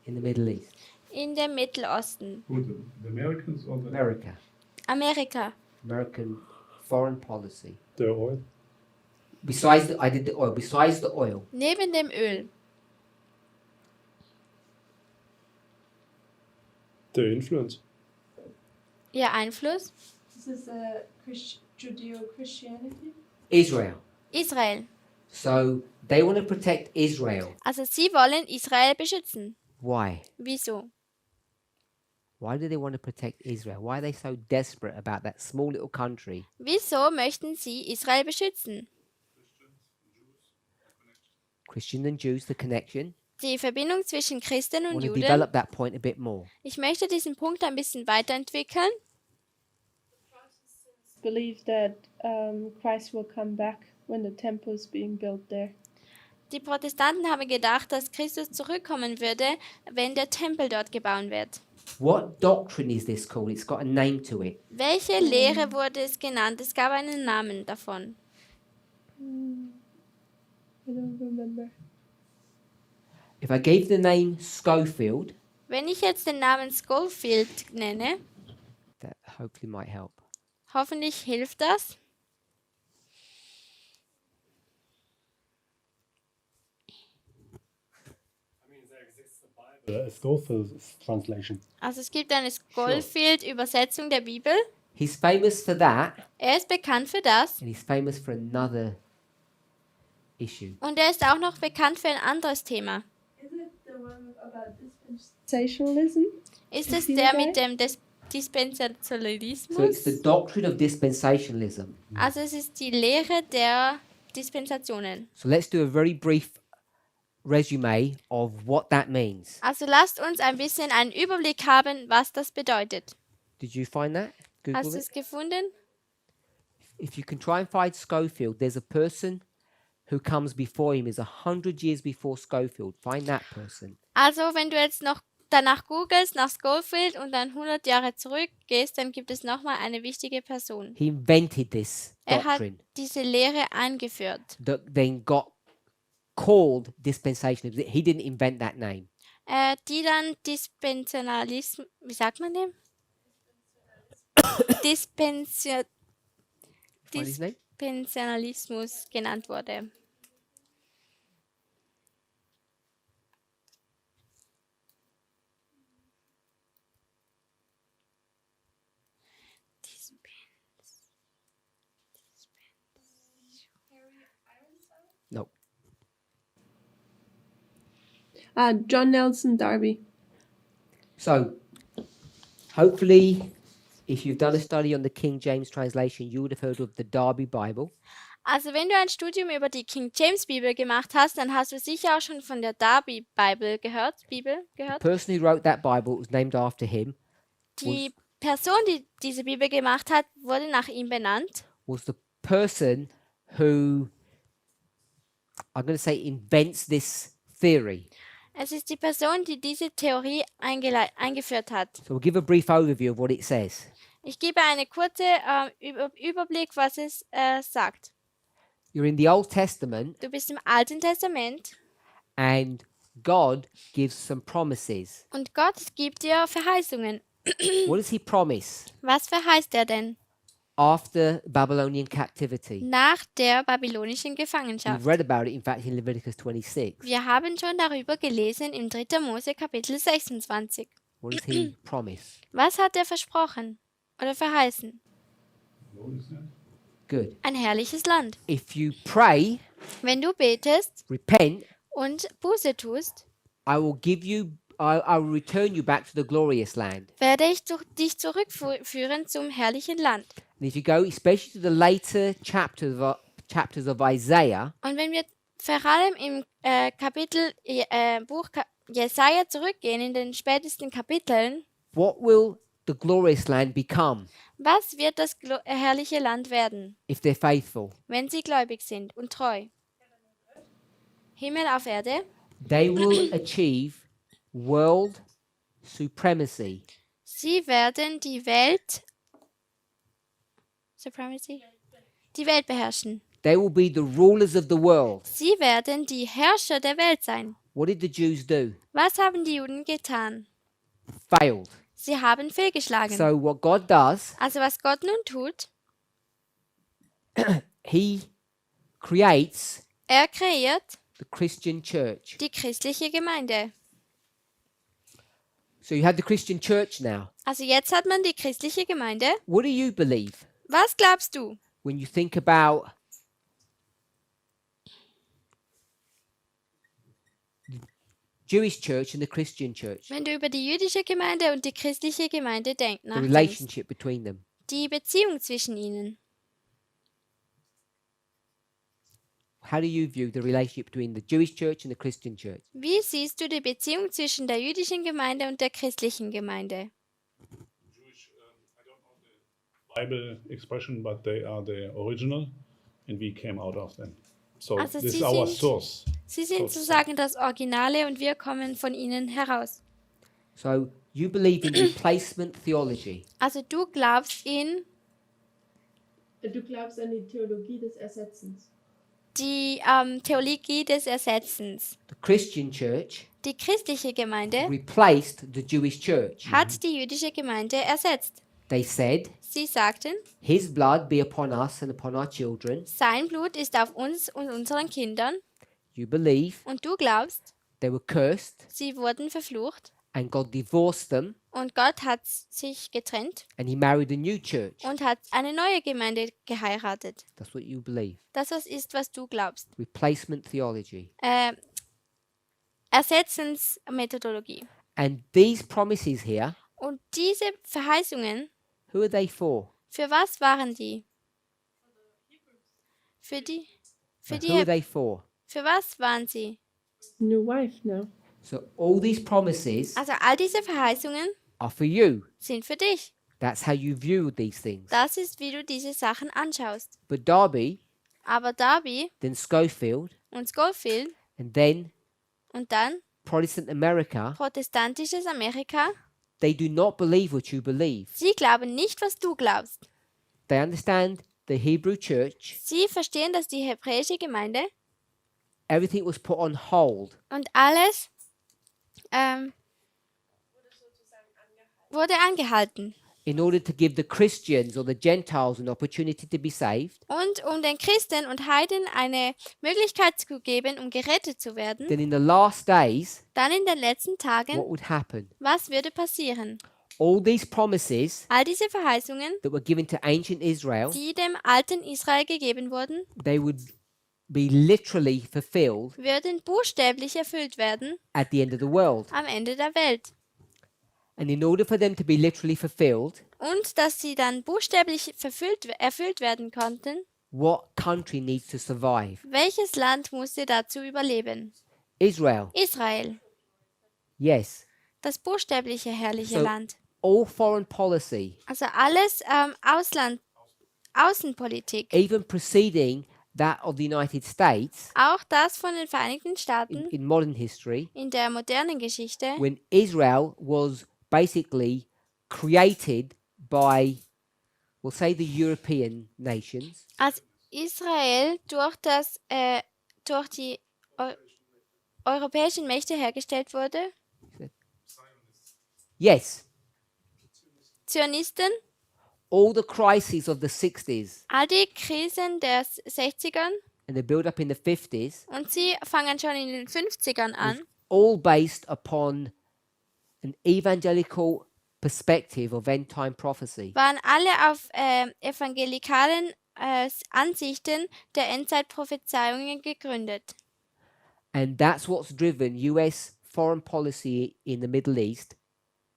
in the Middle East? In dem Mittelosten. Who, the Americans or the America. Amerika. American foreign policy. the oil? Besides the oil. Besides the oil. Neben dem Öl. The influence. Ihr Einfluss? This is Judeo-Christianity. Israel. Israel. So they want to protect Israel. Also sie wollen Israel beschützen. Why? Wieso? Why do they want to protect Israel? Why are they so desperate about that small little country? Wieso möchten sie Israel beschützen? Christians and Jews, the connection. Die Verbindung zwischen Christen I und want to Juden. develop that point a bit more. Ich möchte diesen Punkt ein bisschen weiterentwickeln. Believe that Christ will come back when the temple is being built there. Die Protestanten haben gedacht, dass Christus zurückkommen würde, wenn der Tempel dort gebaut wird. What doctrine is this called? It's got a name to it. Welche Lehre wurde es genannt? Es gab einen Namen davon. I don't remember. If I gave the name Schofield, Wenn ich jetzt den Namen Schofield nenne, that hopefully might help. hoffentlich hilft das. Schofield's translation. Also es gibt eine Schofield-Übersetzung der Bibel. He's famous for that, Er ist bekannt für das and he's famous for another issue. und er ist auch noch bekannt für ein anderes Thema. Is it the one about dispensationalism? Ist es Is he der the mit guy? dem So it's Dispensationalismus? the doctrine of dispensationalism. Also es ist die Lehre der Dispensationen. So let's do a very brief resume of what that means. Also lasst uns ein bisschen einen Überblick haben, was das bedeutet. Did you find that? Hast Google du it. es gefunden? If you can try and find Schofield, there's a person who comes before him is 100 years before Schofield. Find that person. Also wenn du jetzt noch danach googelst, nach Schofield und dann 100 Jahre zurückgehst, dann gibt es nochmal eine wichtige Person. He invented this Er hat doctrine diese Lehre eingeführt, that then got called dispensationalism. He didn't invent that name. die dann Dispensationalismus, wie sagt man dem? Find his name? Dispensationalismus genannt wurde. No. John Nelson Darby. So, hopefully, if you've done a study on the King James translation, you would have heard of the Darby Bible. Also wenn du ein Studium über die King James Bibel gemacht hast, dann hast du sicher auch schon von der Darby Bible gehört. The person who wrote that Bible was named after him. Die Person, die diese Bibel gemacht hat, wurde nach ihm benannt. Was the person who, I'm going to say, invents this theory. Es ist die Person, die diese Theorie eingeführt hat. So we'll give a brief overview of what it says. Ich gebe eine kurze Überblick, was es sagt. You're in the Old Testament, Du bist im Alten Testament and God gives some promises. und Gott gibt dir Verheißungen. What does he promise? Was verheißt er denn? After Babylonian captivity. Nach der babylonischen We've Gefangenschaft. read about it, in fact, in Leviticus 26. Wir haben schon darüber gelesen im 3. Mose Kapitel 26. What does he promise? Was hat er versprochen oder verheißen? Good. Ein herrliches Land. If you pray, Wenn du betest repent, und Buße tust, I will give you, I will return you back to the glorious land. werde ich dich zurückführen zum herrlichen Land. And if you go, especially to the later chapters of Isaiah, Und wenn wir vor allem im Buch Jesaja zurückgehen, in den spätesten Kapiteln, what will the glorious land become was wird das herrliche Land werden, if they're faithful? wenn sie gläubig sind und treu? Himmel auf Erde. They will achieve world supremacy. Sie werden die Welt beherrschen. They will be the rulers of the world. Sie werden die Herrscher der Welt sein. What did the Jews do? Was haben die Juden getan? Failed. Sie haben fehlgeschlagen. So what God does, Also was Gott nun tut, he creates er kreiert the Christian church. die christliche Gemeinde. So you have the Christian church now. Also jetzt hat man die christliche Gemeinde. What do you believe Was glaubst du, when you think about Jewish church and the Christian church, Wenn du über die jüdische Gemeinde und die christliche Gemeinde the nachdenkst, relationship between them. die Beziehung zwischen ihnen. How do you view the relationship between the Jewish church and the Christian church? Wie siehst du die Beziehung zwischen der jüdischen Gemeinde und der christlichen Gemeinde? Jewish, I don't know the Bible expression, but they are the original, and we came out of them. So Also this sie is our sind- source. Sie sind sozusagen das Originale und wir kommen von ihnen heraus. So you believe in replacement theology. Also du glaubst in Du glaubst an die Theologie des Ersetzens. die Theologie des Ersetzens. The Christian church Die christliche Gemeinde replaced the Jewish church. hat die jüdische Gemeinde ersetzt. They said, Sie sagten, His blood be upon us and upon our children. sein Blut ist auf uns und unseren Kindern. You believe Und du glaubst, they were cursed sie wurden verflucht. and God divorced them Und Gott hat sich getrennt and he married a new church. und hat eine neue Gemeinde geheiratet. That's what you believe. Das ist, was du glaubst. Replacement theology. Ersetzensmethodologie. And these promises here, Und diese Verheißungen, who are they for? für was waren die? Für die? Who are they for? Für was waren sie? New wife now. So all these promises Also all diese Verheißungen are for you. sind für dich. That's how you view these things. Das ist, wie du diese Sachen anschaust. But Darby, Aber Darby then Schofield, und Schofield and then und dann Protestant America, protestantisches Amerika, they do not believe what you believe. sie glauben nicht, was du glaubst. They understand the Hebrew church, Sie verstehen, dass die hebräische Gemeinde everything was put on hold und alles wurde angehalten. in order to give the Christians or the Gentiles an opportunity to be saved. Und um den Christen und Heiden eine Möglichkeit zu geben, um gerettet zu werden, Then in the last days, dann in den letzten what Tagen, would happen? was würde passieren? All these promises All diese Verheißungen, that were given to ancient Israel, die dem alten Israel gegeben wurden, they would be literally fulfilled würden buchstäblich erfüllt werden at the end of the world. am Ende der Welt. And in order for them to be literally fulfilled, Und dass sie dann buchstäblich erfüllt werden konnten, what country needs to survive? welches Land musste dazu überleben? Israel. Israel, Yes. das buchstäbliche herrliche So- Land. All foreign policy, Also alles Außenpolitik, even preceding that of the United States auch das von den Vereinigten Staaten in modern history, in der modernen Geschichte, when Israel was basically created by, we'll say, the European nations, als Israel durch die europäischen Mächte hergestellt wurde, yes, Zionisten, all the crises of the 60s all die Krisen der 60ern and the build up in the 50s, und sie fangen schon in den 50ern an, all based upon an evangelical perspective of end time prophecy. waren alle auf evangelikalen Ansichten der Endzeitprophezeiungen gegründet. And that's what's driven US foreign policy in the Middle East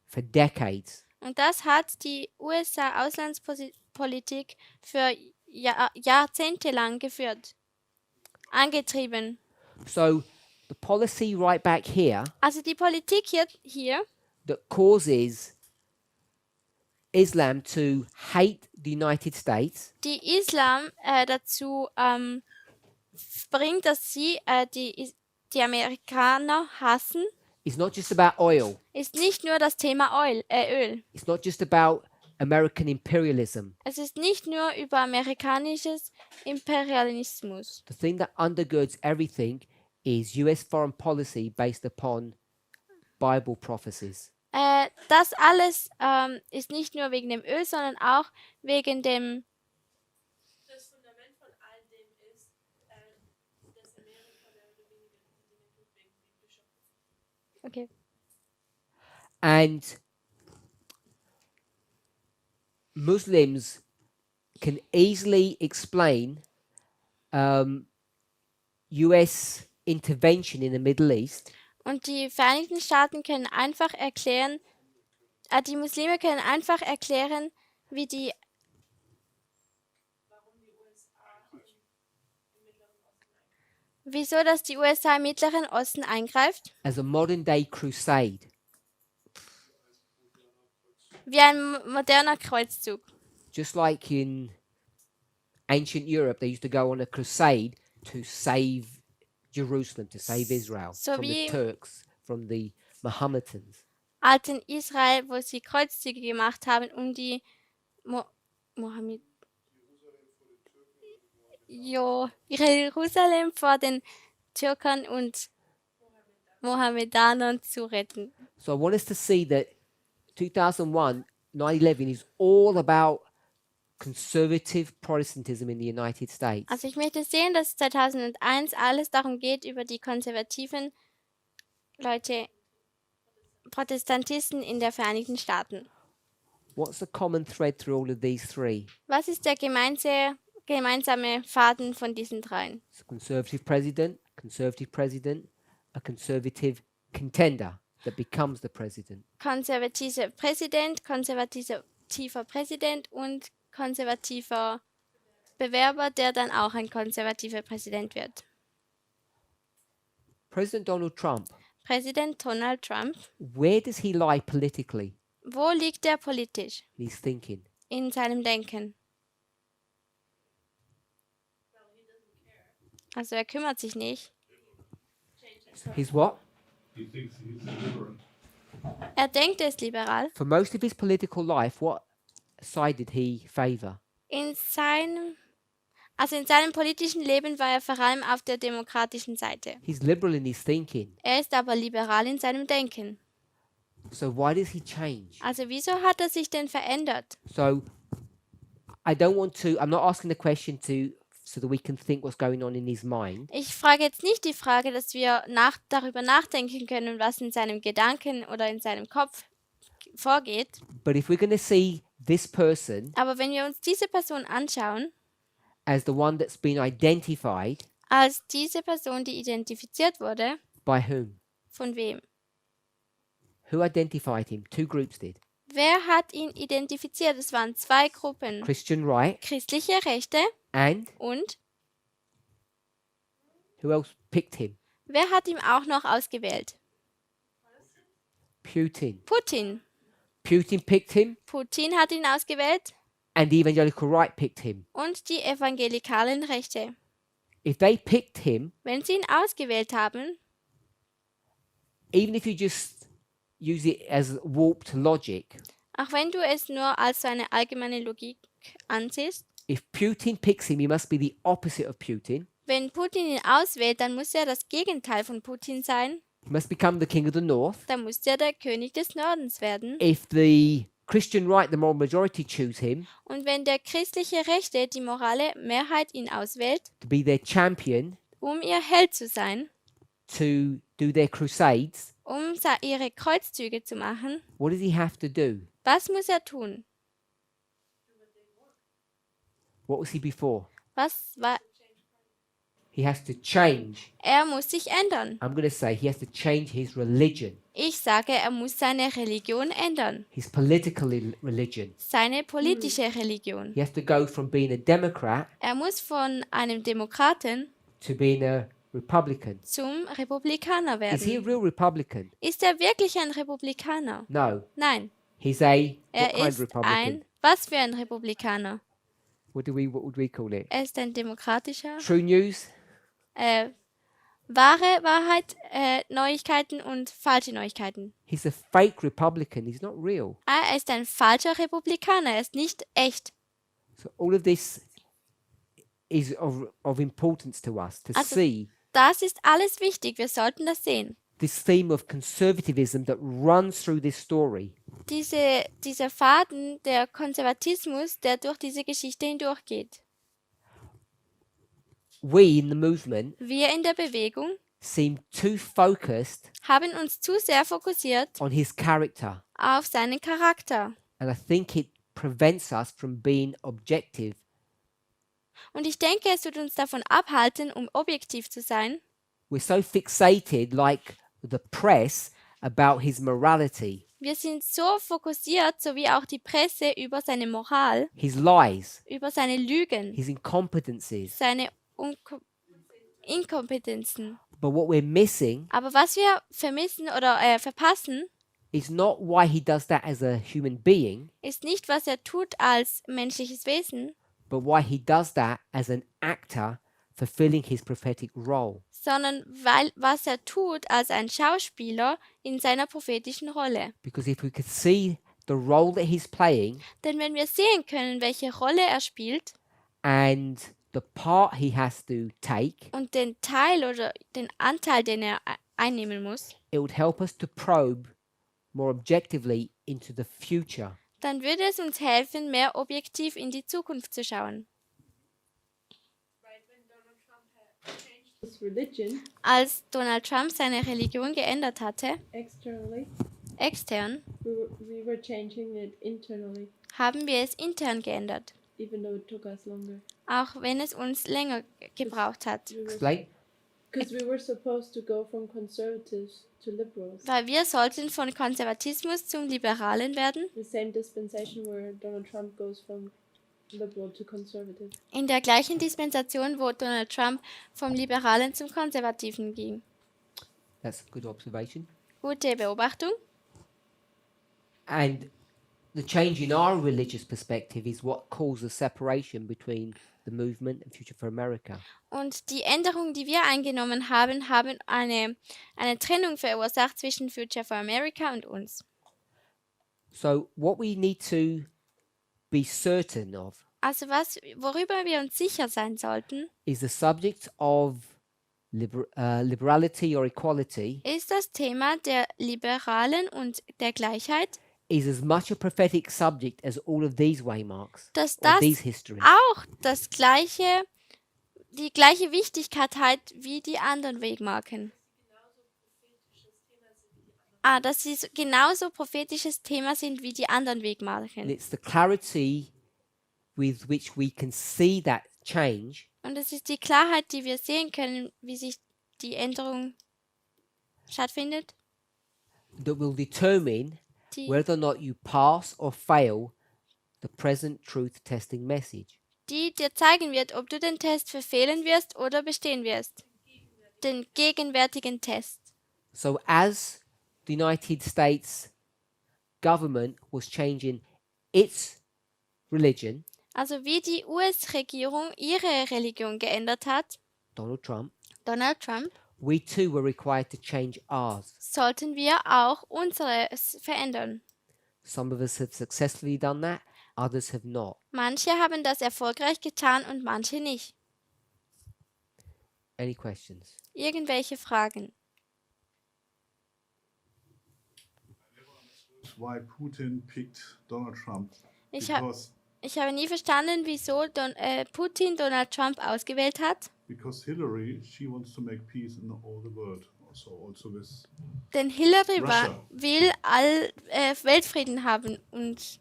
for decades. Und das hat die USA-Auslandspolitik für Jahrzehnte lang geführt, angetrieben. So the policy right back here Also die Politik hier that causes Islam to hate the United States die Islam dazu bringt, dass sie die Amerikaner hassen, is not just about oil. ist nicht nur das Thema Öl. It's not just about American imperialism. Es ist nicht nur über amerikanisches Imperialismus. The thing that undergirds everything is US foreign policy based upon Bible prophecies. Das alles ist nicht nur wegen dem Öl, sondern auch wegen dem. Das Fundament von all dem ist, dass Amerika mehr oder weniger diese Dinge tut wegen biblischer. Okay. And Muslims can easily explain US intervention in the Middle East Und die Vereinigten Staaten können einfach erklären, die Muslime können einfach erklären, wie die, wieso dass die USA im Mittleren Osten eingreift, as a modern day crusade. wie ein moderner Kreuzzug. Just like in ancient Europe, they used to go on a crusade to save Jerusalem, to save Israel So from the wie Turks, from the Mohammedans. Als in Israel, wo sie Kreuzzüge gemacht haben, um die Mohammed Jerusalem vor den Türkern und Mohammedanern zu retten. So I want us to see that 2001, 9/11 is all about conservative Protestantism in the United States. Also ich möchte sehen, dass 2001 alles darum geht, über die konservativen Leute, Protestantisten in der Vereinigten Staaten. What's the common thread through all of these three? Was ist der gemeinsame Faden von diesen dreien? It's a conservative president, a conservative contender that becomes the president. Konservativer Präsident und konservativer Bewerber, der dann auch ein konservativer Präsident wird. President Donald Trump, Präsident Donald Trump, where does he lie politically wo liegt er politisch? in his thinking? In seinem Denken. Also er kümmert sich nicht. He's what? He thinks he's liberal. Er denkt, er ist liberal. For most of his political life, what side did he favor? In seinem politischen Leben war er vor allem auf der demokratischen Seite. He's liberal in his thinking. Er ist aber liberal in seinem Denken. So why does he change? Also wieso hat er sich denn verändert? So I'm not asking the question so that we can think what's going on in his mind. Ich frage jetzt nicht die Frage, dass wir darüber nachdenken können, was in seinem Gedanken oder in seinem Kopf vorgeht. But if we're going to see this person Aber wenn wir uns diese Person anschauen, as the one that's been identified, als diese Person, die identifiziert wurde, by whom? von wem? Who identified him? Two groups did. Wer hat ihn identifiziert? Es waren zwei Gruppen. Christian right Christliche Rechte and und who else picked him? wer hat ihn auch noch ausgewählt? Putin. Putin. Putin picked him Putin hat ihn ausgewählt and the evangelical right picked him. und die evangelikalen Rechte. If they picked him, Wenn sie ihn ausgewählt haben, even if you just use it as warped logic, auch wenn du es nur als so eine allgemeine Logik ansiehst, if Putin picks him, he must be the opposite of Putin. wenn Putin ihn auswählt, dann muss er das Gegenteil von Putin sein. He must become the king of the north. Dann muss er der König des Nordens werden. If the Christian right, the moral majority, choose him Und wenn der christliche Rechte, die morale Mehrheit ihn auswählt, to be their champion, um ihr Held zu sein, to do their crusades, um ihre Kreuzzüge zu machen, what does he have to do? was muss er tun? What was he before? He has to change. Er muss sich ändern. I'm going to say he has to change his religion, Ich sage, er muss seine Religion ändern. his political religion. Seine politische Religion. He has to go from being a Democrat Er muss von einem Demokraten to being a Republican. zum Republikaner Is he a werden. real Republican? Ist er wirklich ein Republikaner? No. Nein, He's a what er kind of ist Republican? was für ein Republikaner? What would we call it? Er ist ein demokratischer, True news? wahre Wahrheit, Neuigkeiten und falsche Neuigkeiten. He's a fake Republican. He's not real. Er ist ein falscher Republikaner, er ist nicht echt. So all of this is of importance to us to Also- see Das ist alles wichtig, wir sollten das sehen. this theme of conservatism that runs through this story. Dieser Faden, der Konservatismus, der durch diese Geschichte hindurchgeht. We in the movement Wir in der Bewegung seem too focused haben uns zu sehr fokussiert on his character, auf seinen Charakter. and I think it prevents us from being objective. Und ich denke, es wird uns davon abhalten, um objektiv zu sein. We're so fixated, like the press about his morality, Wir sind so fokussiert, so wie auch die Presse, über seine Moral, his lies, über seine Lügen, his incompetencies. seine Inkompetenzen. But what we're missing Aber was wir vermissen oder verpassen, is not why he does that as a human being, ist nicht, was er tut als menschliches Wesen, but why he does that as an actor fulfilling his prophetic role. sondern was er tut als ein Schauspieler in seiner prophetischen Rolle. Because if we could see the role that he's playing Denn wenn wir sehen können, welche Rolle er spielt and the part he has to take, und den Teil oder den Anteil, den er einnehmen muss, it would help us to probe more objectively into the future. dann würde es uns helfen, mehr objektiv in die Zukunft zu schauen. Right when Donald Trump had changed his religion Als Donald Trump seine Religion geändert hatte, externally, extern, we were changing it internally, haben wir es intern geändert, even though it took us longer. auch wenn es uns länger gebraucht hat. Explain? Because we were supposed to go from conservatives to liberals. Weil wir sollten von Konservatismus zum Liberalen werden, The same dispensation where Donald Trump goes from liberal to conservative. in der gleichen Dispensation, wo Donald Trump vom Liberalen zum Konservativen ging. That's a good observation. Gute Beobachtung. And the change in our religious perspective is what caused the separation between the movement and Future for America. Und die Änderung, die wir eingenommen haben, haben eine Trennung verursacht zwischen Future for America und uns. So what we need to be certain of Also worüber wir uns sicher sein sollten, is the subject of liberality or equality ist das Thema der Liberalen und der Gleichheit, is as much a prophetic subject as all of these waymarks dass or das these histories. auch die gleiche Wichtigkeit hat wie die anderen Wegmarken. Dass sie genauso prophetisches Thema sind wie die anderen And Wegmarken. it's the clarity with which we can see that change Und es ist die Klarheit, die wir sehen können, wie sich die Änderung stattfindet, that will determine die, whether or not you pass or fail the present truth testing message. die dir zeigen wird, ob du den Test verfehlen wirst oder bestehen wirst. Den gegenwärtigen Test. So as the United States government was changing its religion, Also wie die US-Regierung ihre Religion geändert hat, Donald Trump, Donald Trump, we too were required to change ours. sollten wir auch unseres verändern. Some of us have successfully done that, others have not. Manche haben das erfolgreich getan und manche nicht. Any questions? Irgendwelche Fragen? Why Putin picked Donald Trump. Ich, ha Because, ich habe nie verstanden, wieso Putin Donald Trump ausgewählt hat. because Hillary, she wants to make peace in all the world. Also with Denn Hillary Russia. will Weltfrieden haben und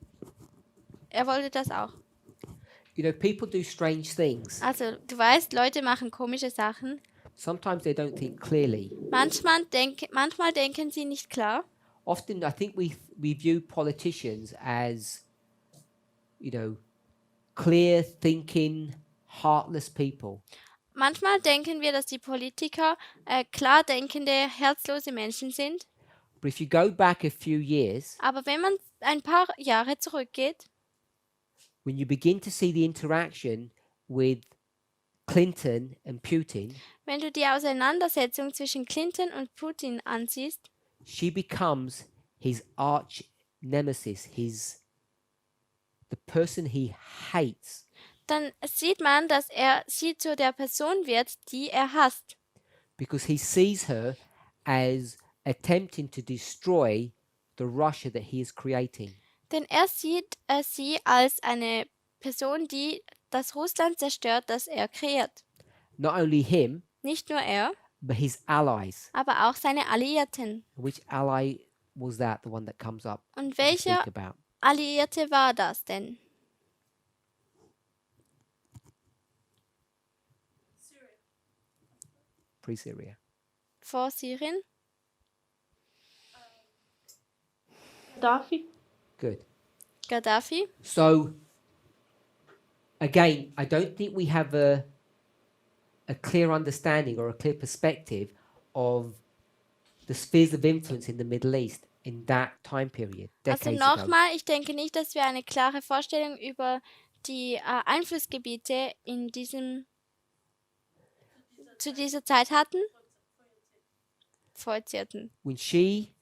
er wollte das auch. You know, people do strange things. Also, du weißt, Leute machen komische Sachen. Sometimes they don't think clearly. Manchmal denken sie nicht klar. Often, I think we view politicians as, you know, clear thinking, heartless people. Manchmal denken wir, dass die Politiker klar denkende, herzlose Menschen sind. But if you go back a few years, Aber wenn man ein paar Jahre zurückgeht, when you begin to see the interaction with Clinton and Putin, wenn du die Auseinandersetzung zwischen Clinton und Putin ansiehst, she becomes his arch nemesis, the person he hates. dann sieht man, dass sie zu der Person wird, die er hasst. Because he sees her as attempting to destroy the Russia that he is creating. Denn er sieht sie als eine Person, die das Russland zerstört, das er kreiert. Not only him, Nicht nur er, but his allies. aber auch seine Alliierten. Which ally was that, the one that comes up Und that we welcher speak about? Alliierte war das denn? Pre-Syria. Vor Syrien? Gaddafi. Good. Gaddafi. So, again, I don't think we have a clear understanding or a clear perspective of the spheres of influence in the Middle East in that time period, Also decades ago. nochmal, ich denke nicht, dass wir eine klare Vorstellung über die Einflussgebiete zu dieser Zeit hatten. Vor Jahrzehnten. When she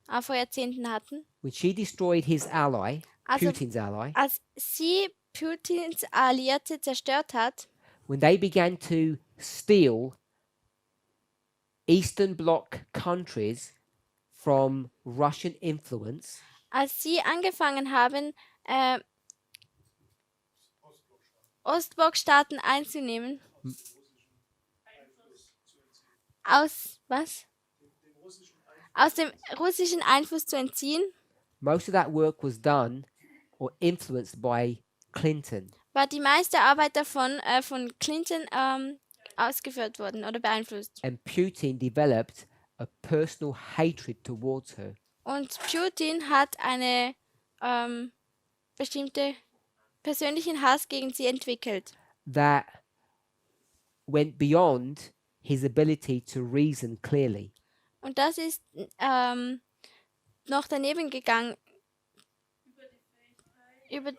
Hatten. when she destroyed his ally, Also Putin's ally, als sie Putins Alliierte zerstört hat, when they began to steal Eastern Bloc countries from Russian influence, als sie angefangen haben, Ostblockstaaten einzunehmen, aus dem russischen Einfluss zu entziehen, most of that work was done or influenced by Clinton. war die meiste Arbeit davon von Clinton ausgeführt worden oder beeinflusst. And Putin developed a personal hatred towards her. Und Putin hat eine bestimmte persönlichen Hass gegen sie entwickelt, That went beyond his ability to reason clearly. und das ist noch daneben gegangen, über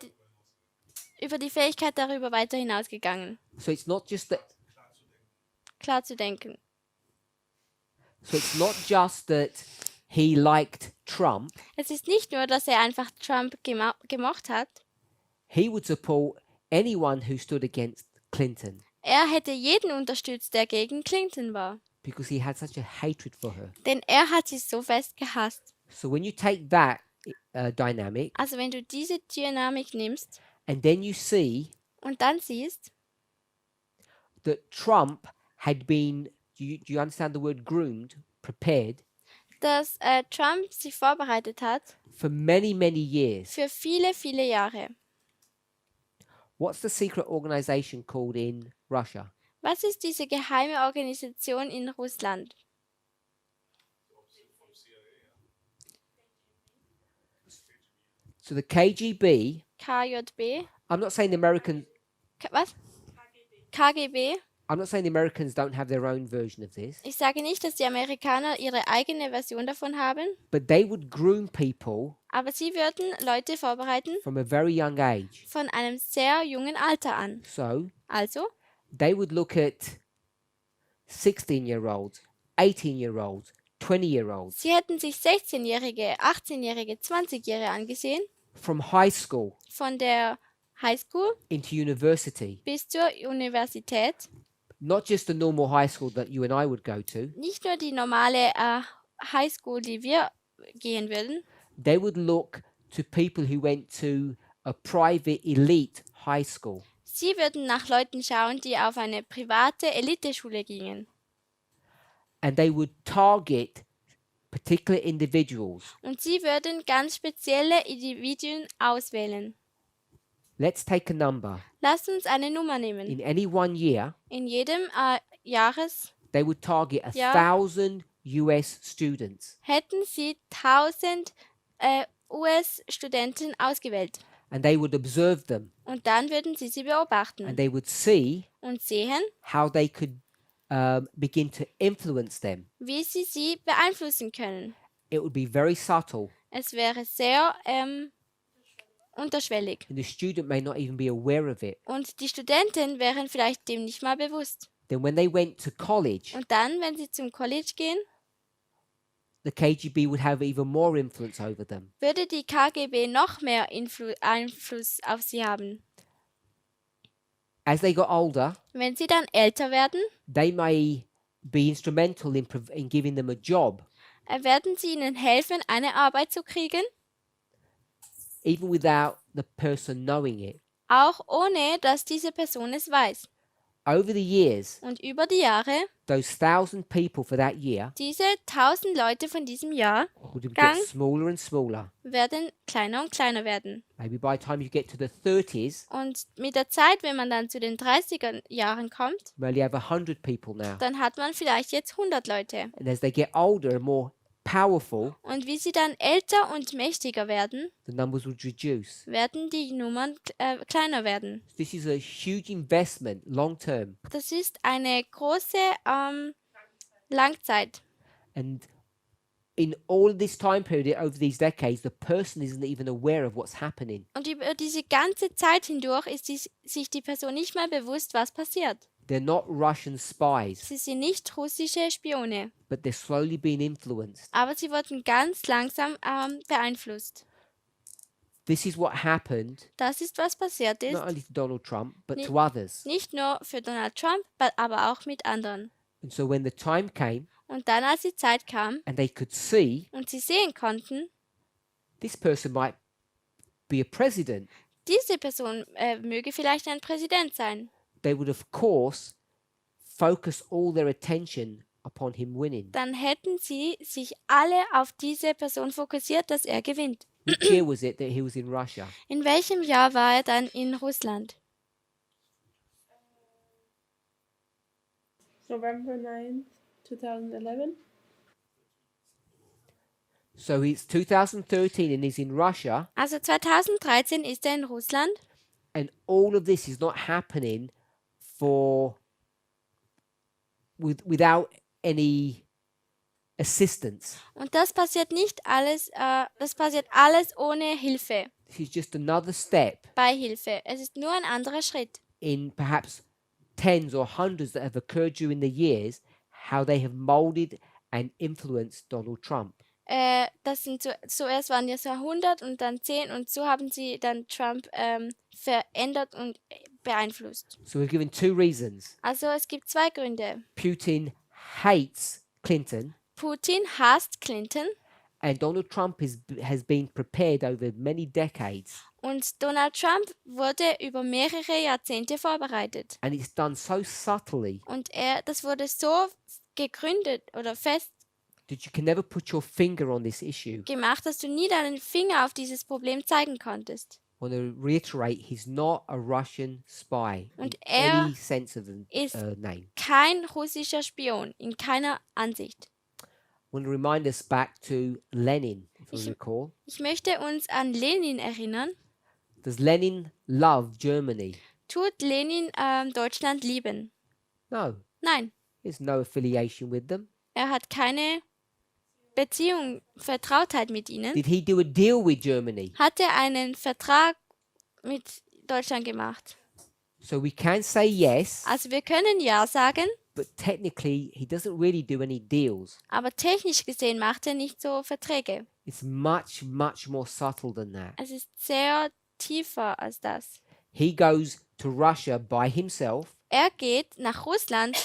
die Fähigkeit darüber weiter hinausgegangen, So it's not just that. klar zu denken. So it's not just that he liked Trump. Es ist nicht nur, dass er einfach Trump gemocht hat, He would support anyone who stood against Clinton er hätte jeden unterstützt, der gegen Clinton war, because he had such a hatred for her. denn er hat sie so fest gehasst. So when you take that dynamic Also wenn du diese Dynamik nimmst and then you see und dann siehst, that Trump had been, do you understand the word groomed, prepared dass Trump sich vorbereitet hat for many, many years. für viele, viele Jahre. What's the secret organization called in Russia? Was ist diese geheime Organisation in Russland? So the KGB, KJB? I'm not saying the Americans, Was? KGB? I'm not saying the Americans don't have their own version of this, Ich sage nicht, dass die Amerikaner ihre eigene Version davon haben, but they would groom people aber sie würden Leute vorbereiten from a very young age. von einem sehr jungen Alter an. So Also, they would look at 16-year-olds, 18-year-olds, 20-year-olds sie hätten sich 16-Jährige, 18-Jährige, 20-Jährige angesehen, from high school von der Highschool into university, bis zur Universität. not just the normal high school that you and I would go to. Nicht nur die normale Highschool, die wir gehen würden. They would look to people who went to a private elite high school. Sie würden nach Leuten schauen, die auf eine private Eliteschule gingen. And they would target particular individuals. Und sie würden ganz spezielle Individuen auswählen. Let's take a number. Lasst uns eine Nummer nehmen. In any 1 year, In jedem Jahres they would target Ja. 1,000 US students. hätten sie 1000 US-Studenten ausgewählt. And they would observe them. Und dann würden sie And beobachten they would see und sehen, how they could begin to influence them. wie sie beeinflussen können. It would be very subtle. Es wäre sehr unterschwellig. And the student may not even be aware of it. Und die Studenten wären vielleicht dem nicht mal bewusst. Then when they went to college, Und dann, wenn sie zum College gehen, the KGB would have even more influence over them. würde die KGB noch mehr Einfluss auf sie haben. As they got older, Wenn sie dann älter werden, they may be instrumental in giving them a job, werden sie ihnen helfen, eine Arbeit zu kriegen, even without the person knowing it. auch ohne dass diese Person es weiß. Over the years, Und über die Jahre, those 1,000 people for that year diese 1000 Leute von diesem Jahr would Gang. get smaller and smaller. werden kleiner und kleiner werden. Maybe by the time you get to the 30s, Und mit der Zeit, wenn man dann zu den 30er Jahren kommt, you only have 100 people now. dann hat man vielleicht jetzt 100 Leute. And as they get older and more powerful, Und wie sie dann älter und mächtiger werden, the numbers would reduce. werden die Nummern kleiner werden. This is a huge investment long term. Das ist eine große Langzeit. And in all this time period over these decades, the person isn't even aware of what's happening. Und über diese ganze Zeit hindurch ist sich die Person nicht mal bewusst, was passiert. They're not Russian spies, Sie sind nicht russische Spione, but they're slowly being influenced. aber sie wurden ganz langsam beeinflusst. This is what happened Das ist, was passiert ist, not only to Donald Trump, but Ni- to others. nicht nur für Donald Trump, aber auch mit anderen. And so when the time came Und dann, als die Zeit kam and they could see und sie sehen konnten, this person might be a president, diese Person möge vielleicht ein Präsident sein, they would of course focus all their attention upon him winning. dann hätten sie sich alle auf diese Person fokussiert, dass er gewinnt. Which year was it that he was in Russia? In welchem Jahr war er dann in Russland? November 9th, 2011. So it's 2013 and he's in Russia, Also 2013 ist er in Russland and all of this is not happening without any assistance. und das passiert nicht alles, das passiert alles ohne Hilfe, This is just another step bei Hilfe. Es ist nur ein anderer Schritt in perhaps tens or hundreds that have occurred during the years, how they have molded and influenced Donald Trump. Das sind zuerst waren ja so 100 und dann 10 und so haben sie dann Trump verändert und beeinflusst. So we're given two reasons. Also es gibt zwei Gründe. Putin hates Clinton, Putin hasst Clinton and Donald Trump has been prepared over many decades, und Donald Trump wurde über mehrere Jahrzehnte vorbereitet. and it's done so subtly Und das wurde so gegründet oder fest that you can never put your finger on this issue. gemacht, dass du nie deinen Finger auf dieses Problem zeigen konntest. I want to reiterate, he's not a Russian spy in Und any sense of the ist name. kein russischer Spion, in keiner Ansicht. I want to remind us back to Lenin, if I Ich- recall. Ich möchte uns an Lenin erinnern. Does Lenin love Germany? Tut Lenin Deutschland lieben? No, Nein, there's no affiliation with them. er hat keine Beziehung, Vertrautheit mit ihnen. Did he do a deal with Germany? Hat er einen Vertrag mit Deutschland gemacht? So we can say yes, Also wir können ja sagen, but technically he doesn't really do any deals. aber technisch gesehen macht er nicht so Verträge. It's much, much more subtle than that. Es ist sehr tiefer als das. He goes to Russia by himself. Er geht nach Russland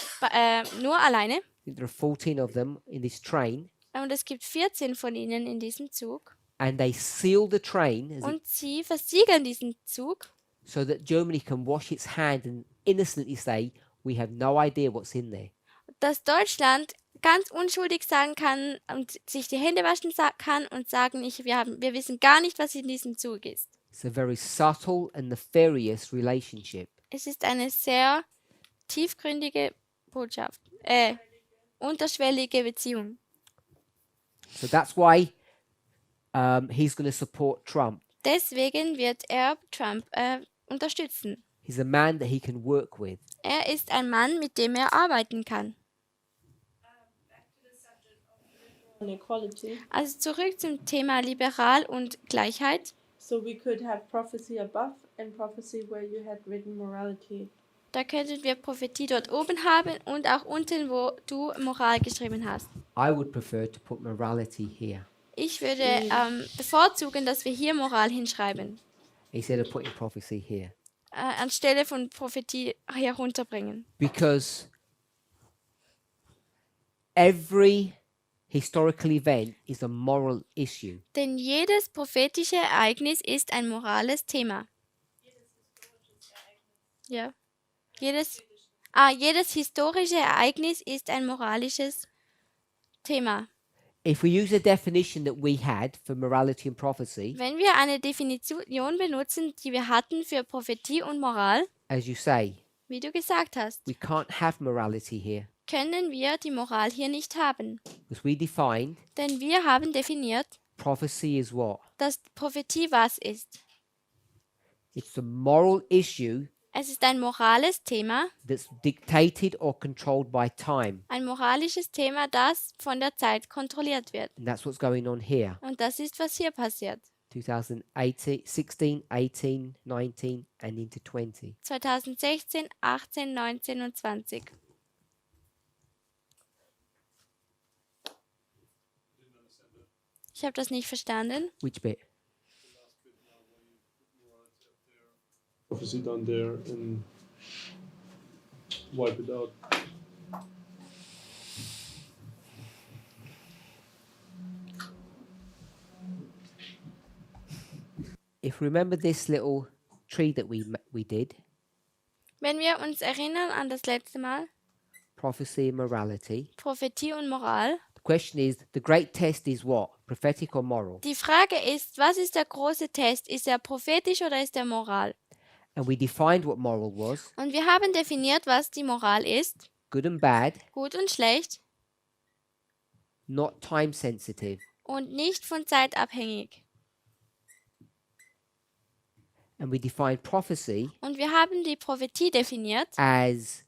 nur alleine I think there are 14 of them in this train, und es gibt 14 von ihnen in diesem Zug and they seal the train und sie versiegeln diesen Zug, so that Germany can wash its hand and innocently say, we have no idea what's in there. dass Deutschland ganz unschuldig sagen kann und sich die Hände waschen kann und sagen, wir wissen gar nicht, was in diesem Zug ist. It's a very subtle and nefarious relationship. Es ist eine sehr tiefgründige Botschaft, unterschwellige Beziehung. So that's why he's going to support Trump. Deswegen wird er Trump unterstützen. He's a man that he can work with. Er ist ein Mann, mit dem er arbeiten kann. And equality. Also zurück zum Thema Liberal und Gleichheit. So we could have prophecy above and prophecy where you had written morality. Da könnten wir Prophetie dort oben haben und auch unten, wo du Moral geschrieben hast. I would prefer to put morality here Ich würde bevorzugen, dass wir hier Moral hinschreiben, instead of putting prophecy here. anstelle von Prophetie herunterbringen. Because every historical event is a moral issue. Denn jedes prophetische Ereignis ist ein morales Thema. Ja. Jedes historische Ereignis ist ein moralisches Thema. If we use the definition that we had for morality and prophecy, Wenn wir eine Definition benutzen, die wir hatten für Prophetie und Moral, as you say, wie du gesagt hast, we can't have morality here können wir die Moral hier nicht haben. Because we defined Denn wir haben definiert, prophecy is what? dass Prophetie was ist. It's a moral issue Es ist ein morales Thema, that's dictated or controlled by time. ein moralisches Thema, das von der Zeit kontrolliert wird. And that's what's going on here. Und das ist, was hier passiert. 2018, 16, 18, 19, and into 20. 2016, 18, 19 und 20. Ich habe das nicht verstanden. Which bit? Prophecy down there and wipe it out. If you remember this little tree that we did, Wenn wir uns erinnern an das letzte Mal, prophecy and morality, Prophetie und Moral, the question is, the great test is what? Prophetic or moral? die Frage ist, was ist der große Test? Ist er prophetisch oder ist er Moral? And we defined what moral was, Und wir haben definiert, was die Moral ist. good and bad, Gut und schlecht not time sensitive. und nicht von Zeit abhängig. And we defined prophecy Und wir haben die Prophetie definiert as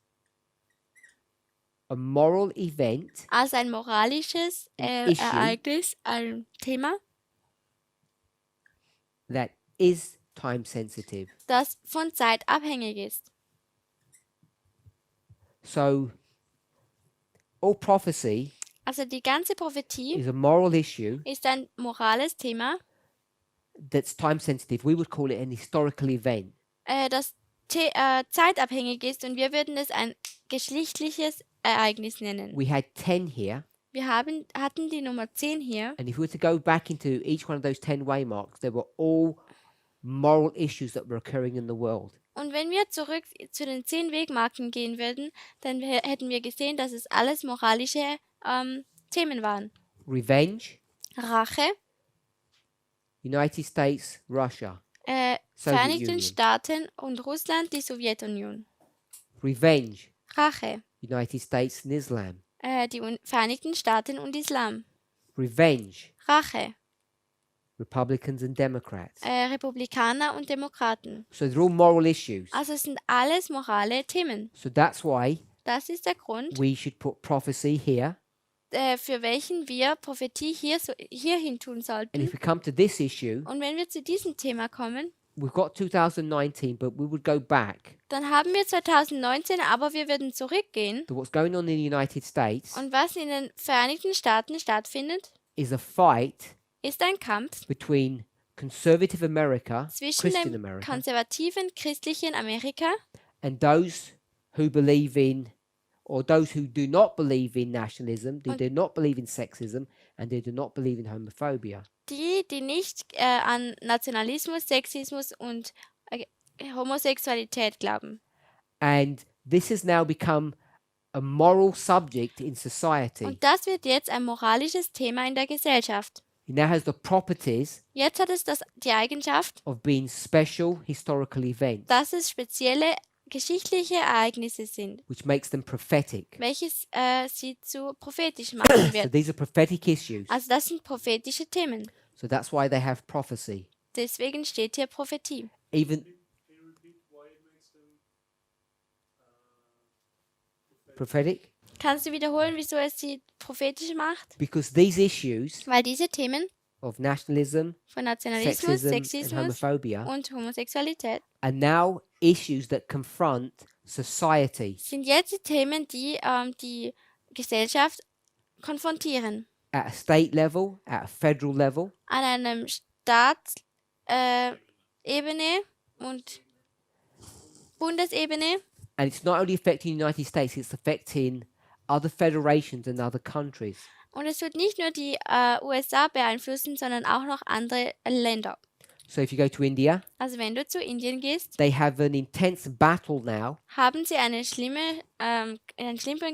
a moral event als ein moralisches Issue. Ereignis, ein Thema, that is time sensitive. das von Zeit abhängig ist. So all prophecy Also die ganze Prophetie is a moral issue ist ein morales Thema, that's time sensitive. We would call it an historical event. das zeitabhängig ist und wir würden es ein geschichtliches Ereignis nennen. We had 10 here, Wir hatten die Nummer 10 hier and if we were to go back into each one of those 10 waymarks, they were all moral issues that were occurring in the world. und wenn wir zurück zu den 10 Wegmarken gehen würden, dann hätten wir gesehen, dass es alles moralische Themen waren. Revenge, Rache, United States, Russia. Soviet Vereinigten Union. Staaten und Russland, die Sowjetunion. Revenge, Rache, United States and Islam. die Vereinigten Staaten und Islam. Revenge, Rache, Republicans and Democrats. Republikaner und Demokraten. So they're all moral issues. Also es sind alles morale Themen. So that's why Das ist der Grund, we should put prophecy here. für welchen wir Prophetie hier hin tun And sollten. if we come to this issue, Und wenn wir zu diesem Thema kommen, we've got 2019, but we would go back dann haben wir 2019, aber wir würden zurückgehen. to what's going on in the United States Und was in den Vereinigten Staaten stattfindet, is a fight ist ein Kampf between conservative America, zwischen Christian dem America, konservativen christlichen Amerika and those who believe in, or those who do not believe in nationalism, they do not believe in sexism, and they do not believe in homophobia. die nicht an Nationalismus, Sexismus und Homosexualität glauben. And this has now become a moral subject in society. Und das wird jetzt ein moralisches Thema in der Gesellschaft. It now has the properties Jetzt hat es die Eigenschaft, of being special historical events, dass es spezielle geschichtliche Ereignisse sind, which makes them prophetic. welches sie zu prophetisch machen So wird. these are prophetic issues. Also das sind prophetische Themen. So that's why they have prophecy. Deswegen steht hier Prophetie. Even prophetic, Kannst du wiederholen, wieso es sie prophetisch macht? because these issues Weil diese Themen of nationalism, von Nationalismus, sexism, and Sexismus homophobia und Homosexualität are now issues that confront society sind jetzt die Themen, die die Gesellschaft konfrontieren. at a state level, at a federal level, An einem Staatsebene und Bundesebene. and it's not only affecting the United States, it's affecting other federations and other countries. Und es wird nicht nur die USA beeinflussen, sondern auch noch andere Länder. So if you go to India, Also wenn du zu Indien gehst, they have an intense battle now haben sie einen schlimmen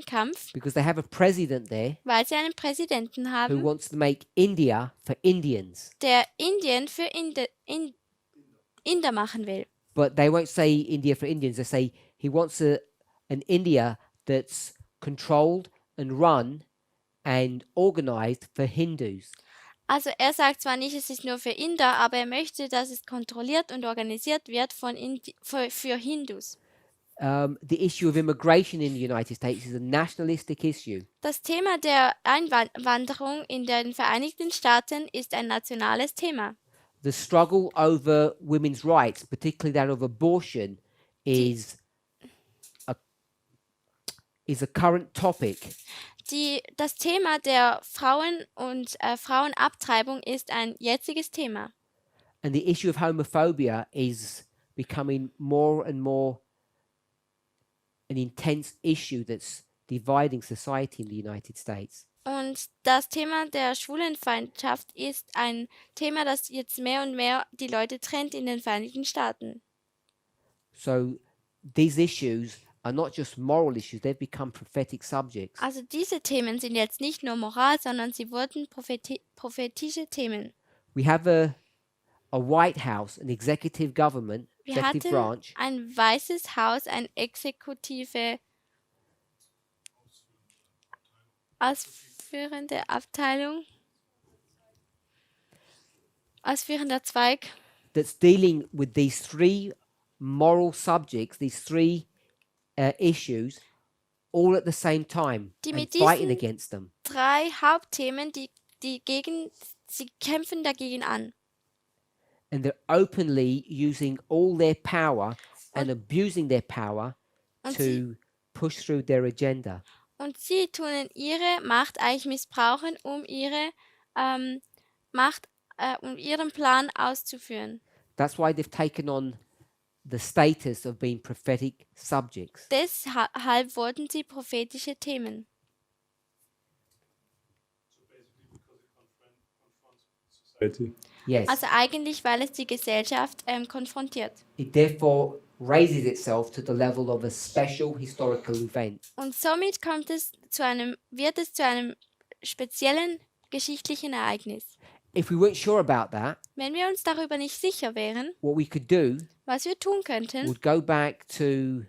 Kampf, because they have a president there weil sie einen Präsidenten who haben, wants to make India for Indians. der Indien für Inder machen will. But they won't say India for Indians. They say he wants an India that's controlled and run and organized for Hindus. Also er sagt zwar nicht, es ist nur für Inder, aber er möchte, dass es kontrolliert und organisiert wird für Hindus. The issue of immigration in the United States is a nationalistic issue. Das Thema der Einwanderung in den Vereinigten Staaten ist ein nationales Thema. The struggle over women's rights, particularly that of abortion, is a current topic. Das Thema der Frauen und Frauenabtreibung ist ein jetziges Thema. And the issue of homophobia is becoming more and more an intense issue that's dividing society in the United States. Und das Thema der Schwulenfeindschaft ist ein Thema, das jetzt mehr und mehr die Leute trennt in den Vereinigten Staaten. So these issues are not just moral issues, they've become prophetic subjects. Also diese Themen sind jetzt nicht nur Moral, sondern sie wurden prophetische Themen. We have a White House, an executive government, Wir executive hatten branch, ein weißes Haus, eine exekutive ausführende Abteilung, ausführender Zweig, that's dealing with these three moral subjects, these three issues, all at the same time, Die and mit fighting diesen against them. 3 Hauptthemen, sie kämpfen dagegen an. And they're openly using all their power and abusing their power Und to push through their agenda. Und sie tun ihre Macht eigentlich missbrauchen, um ihre Macht, um ihren Plan auszuführen. That's why they've taken on the status of being prophetic subjects. Deshalb wurden sie prophetische Themen. Society. Yes. Also eigentlich, weil es die Gesellschaft konfrontiert. It therefore raises itself to the level of a special historical event. Und somit wird es zu einem speziellen geschichtlichen Ereignis. If we weren't sure about that, Wenn wir uns darüber nicht sicher wären, what we could do was wir tun könnten, would go back to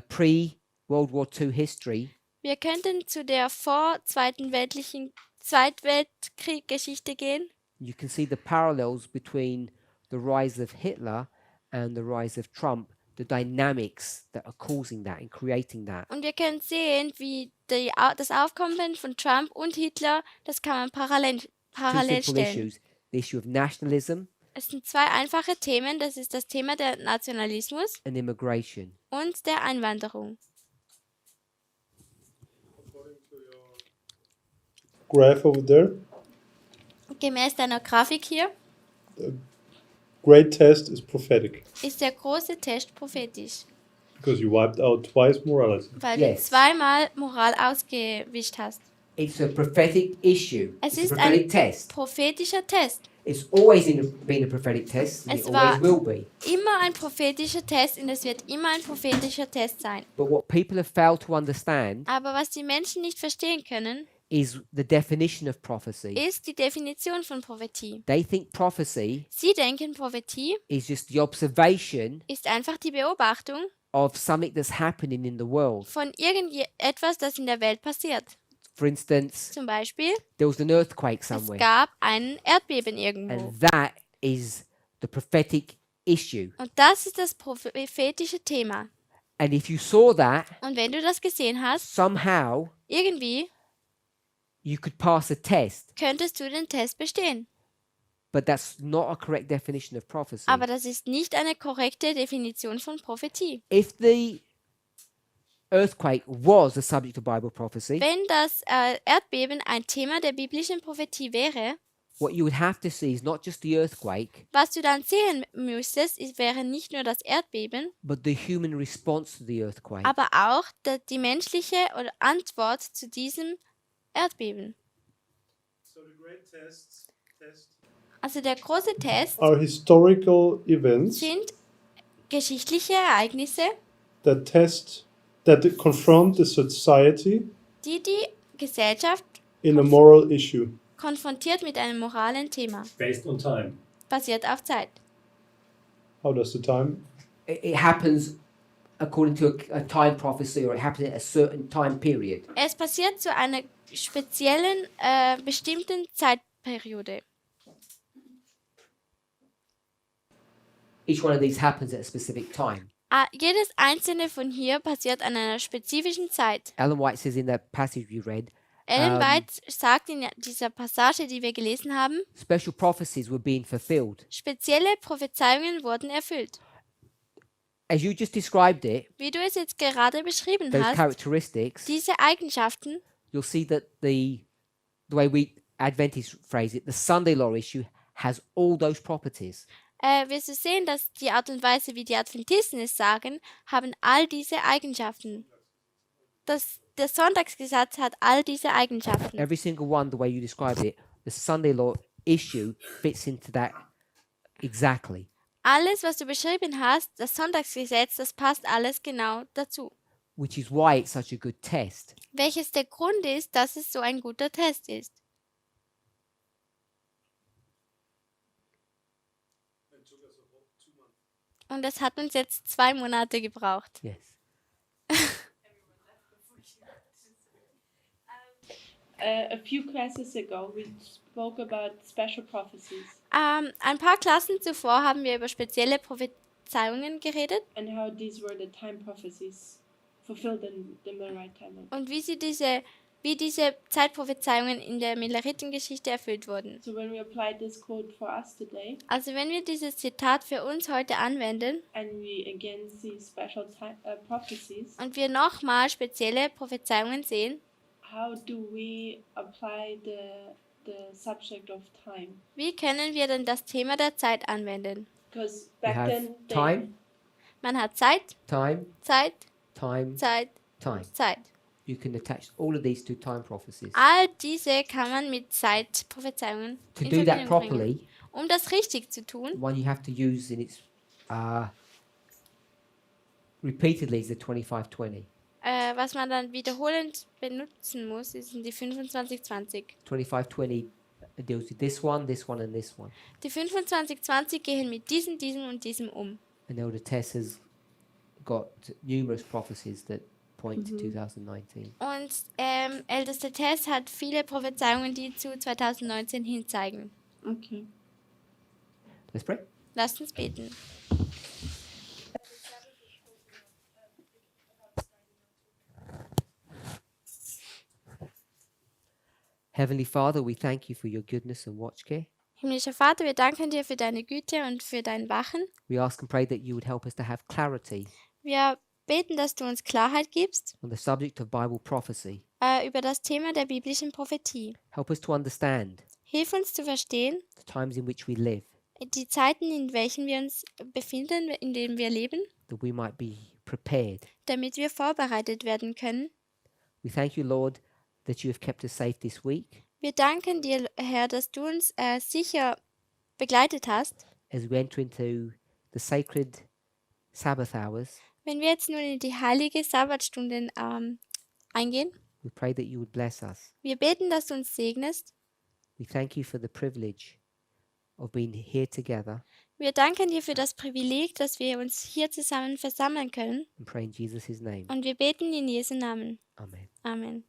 pre-World War II history wir könnten zu der vor Zweitweltkrieg-Geschichte gehen. you can see the parallels between the rise of Hitler and the rise of Trump, the dynamics that are causing that and creating that. Und wir können sehen, wie das Aufkommen von Trump und Hitler, das kann man parallel Two simple stellen. issues: the issue of nationalism Es sind 2 einfache Themen, das ist das Thema der Nationalismus and immigration. und der Einwanderung. Graph over there. Gemäß deiner Grafik hier Great test is prophetic ist der große Test prophetisch, because you wiped out twice morality. weil Yes. du 2-mal Moral ausgewischt hast. It's a prophetic issue. Es It's ist a prophetic ein test. prophetischer Test. It's always been a prophetic test, and Es it war- always will be. Immer ein prophetischer Test und es wird immer ein prophetischer Test sein. But what people have failed to understand Aber was die Menschen nicht verstehen können, is the definition of prophecy. ist die Definition von Prophetie. They think prophecy Sie denken, Prophetie is just the observation ist einfach die Beobachtung of something that's happening in the world. von irgendetwas, das in der Welt passiert. For instance, Zum Beispiel, there was an earthquake es somewhere, gab ein Erdbeben irgendwo. and that is the prophetic issue. Und das ist das prophetische Thema. And if you saw that, Und wenn du das gesehen hast, somehow irgendwie you could pass a test, könntest du den Test bestehen. but that's not a correct definition of prophecy. Aber das ist nicht eine korrekte Definition von Prophetie. If the earthquake was a subject of Bible prophecy, Wenn das Erdbeben ein Thema der biblischen Prophetie wäre, what you would have to see is not just the earthquake, was du dann sehen müsstest, wäre nicht nur das Erdbeben, but the human response to the earthquake. aber auch die menschliche Antwort zu diesem Erdbeben. So the great test Also der große Test are historical events sind geschichtliche Ereignisse, that confront the society die Gesellschaft in a moral issue. konfrontiert mit einem moralen Thema, Based on time. basiert auf Zeit. How does the time? It happens according to a time prophecy, or it happened at a certain time period. Es passiert zu einer speziellen, bestimmten Zeitperiode. Each one of these happens at a specific time. Jedes einzelne von hier passiert an einer spezifischen Zeit. Ellen White says in that passage we read, Ellen White sagt in dieser Passage, die wir gelesen haben, special prophecies were being fulfilled. spezielle Prophezeiungen wurden erfüllt. As you just described it, Wie du es jetzt gerade beschrieben those hast, characteristics, diese Eigenschaften, you'll see that the way we Adventists phrase it, the Sunday law issue has all those properties. wirst du sehen, dass die Art und Weise, wie die Adventisten es sagen, haben all diese Eigenschaften. Der Sonntagsgesetz hat all diese Eigenschaften. Every single one, the way you described it, the Sunday law issue fits into that exactly. Alles, was du beschrieben hast, das Sonntagsgesetz, das passt alles genau dazu. Which is why it's such a good test. Welches der Grund ist, dass es so ein guter Test ist. Und das hat uns jetzt 2 Monate gebraucht. Yes. A few classes ago, we spoke about special prophecies Ein paar Klassen zuvor haben wir über spezielle Prophezeiungen geredet and how these were the time prophecies fulfilled in the Millerite time. und wie diese Zeitprophezeiungen in der Milleritengeschichte erfüllt wurden. So when we applied this quote for us today, Also wenn wir dieses Zitat für uns heute anwenden and we again see special prophecies, und wir nochmal spezielle Prophezeiungen sehen, how do we apply the subject of time? wie können wir denn das Thema der Zeit anwenden? Because We back have then, time, Man hat Zeit, time, Zeit, time, Zeit, time. Zeit. You can attach all of these to time prophecies. All diese kann man mit Zeitprophezeiungen To in do that Verbindung bringen. properly, Um das richtig zu tun, one you have to use in its repeatedly is the 25-20. was man dann wiederholend benutzen muss, sind die 25-20. 25-20 deals with this one, and this one. Die 25-20 gehen mit diesem und diesem um. And Elder Tess has got numerous prophecies that point to 2019. Und Ältester Tess hat viele Prophezeiungen, die zu 2019 hinzeigen. okay. Let's pray. Lasst uns beten. Heavenly Father, we thank you for your goodness and watch care. Himmlischer Vater, wir danken dir für deine Güte und für dein Wachen. We ask and pray that you would help us to have clarity Wir beten, dass du uns Klarheit gibst on the subject of Bible prophecy. über das Thema der biblischen Prophetie. Help us to understand Hilf uns zu verstehen, the times in which we live, die Zeiten, in welchen wir uns befinden, in denen wir leben, that we might be prepared. damit wir vorbereitet werden können. We thank you, Lord, that you have kept us safe this week Wir danken dir, Herr, dass du uns sicher begleitet hast. as we enter into the sacred Sabbath hours. Wenn wir jetzt nun in die heilige Sabbatstunde eingehen, We pray that you would bless us. wir beten, dass du uns segnest. We thank you for the privilege of being here together Wir danken dir für das Privileg, dass wir uns hier zusammen versammeln können. and pray in Jesus' name. Und wir beten in Jesu Namen. Amen. Amen.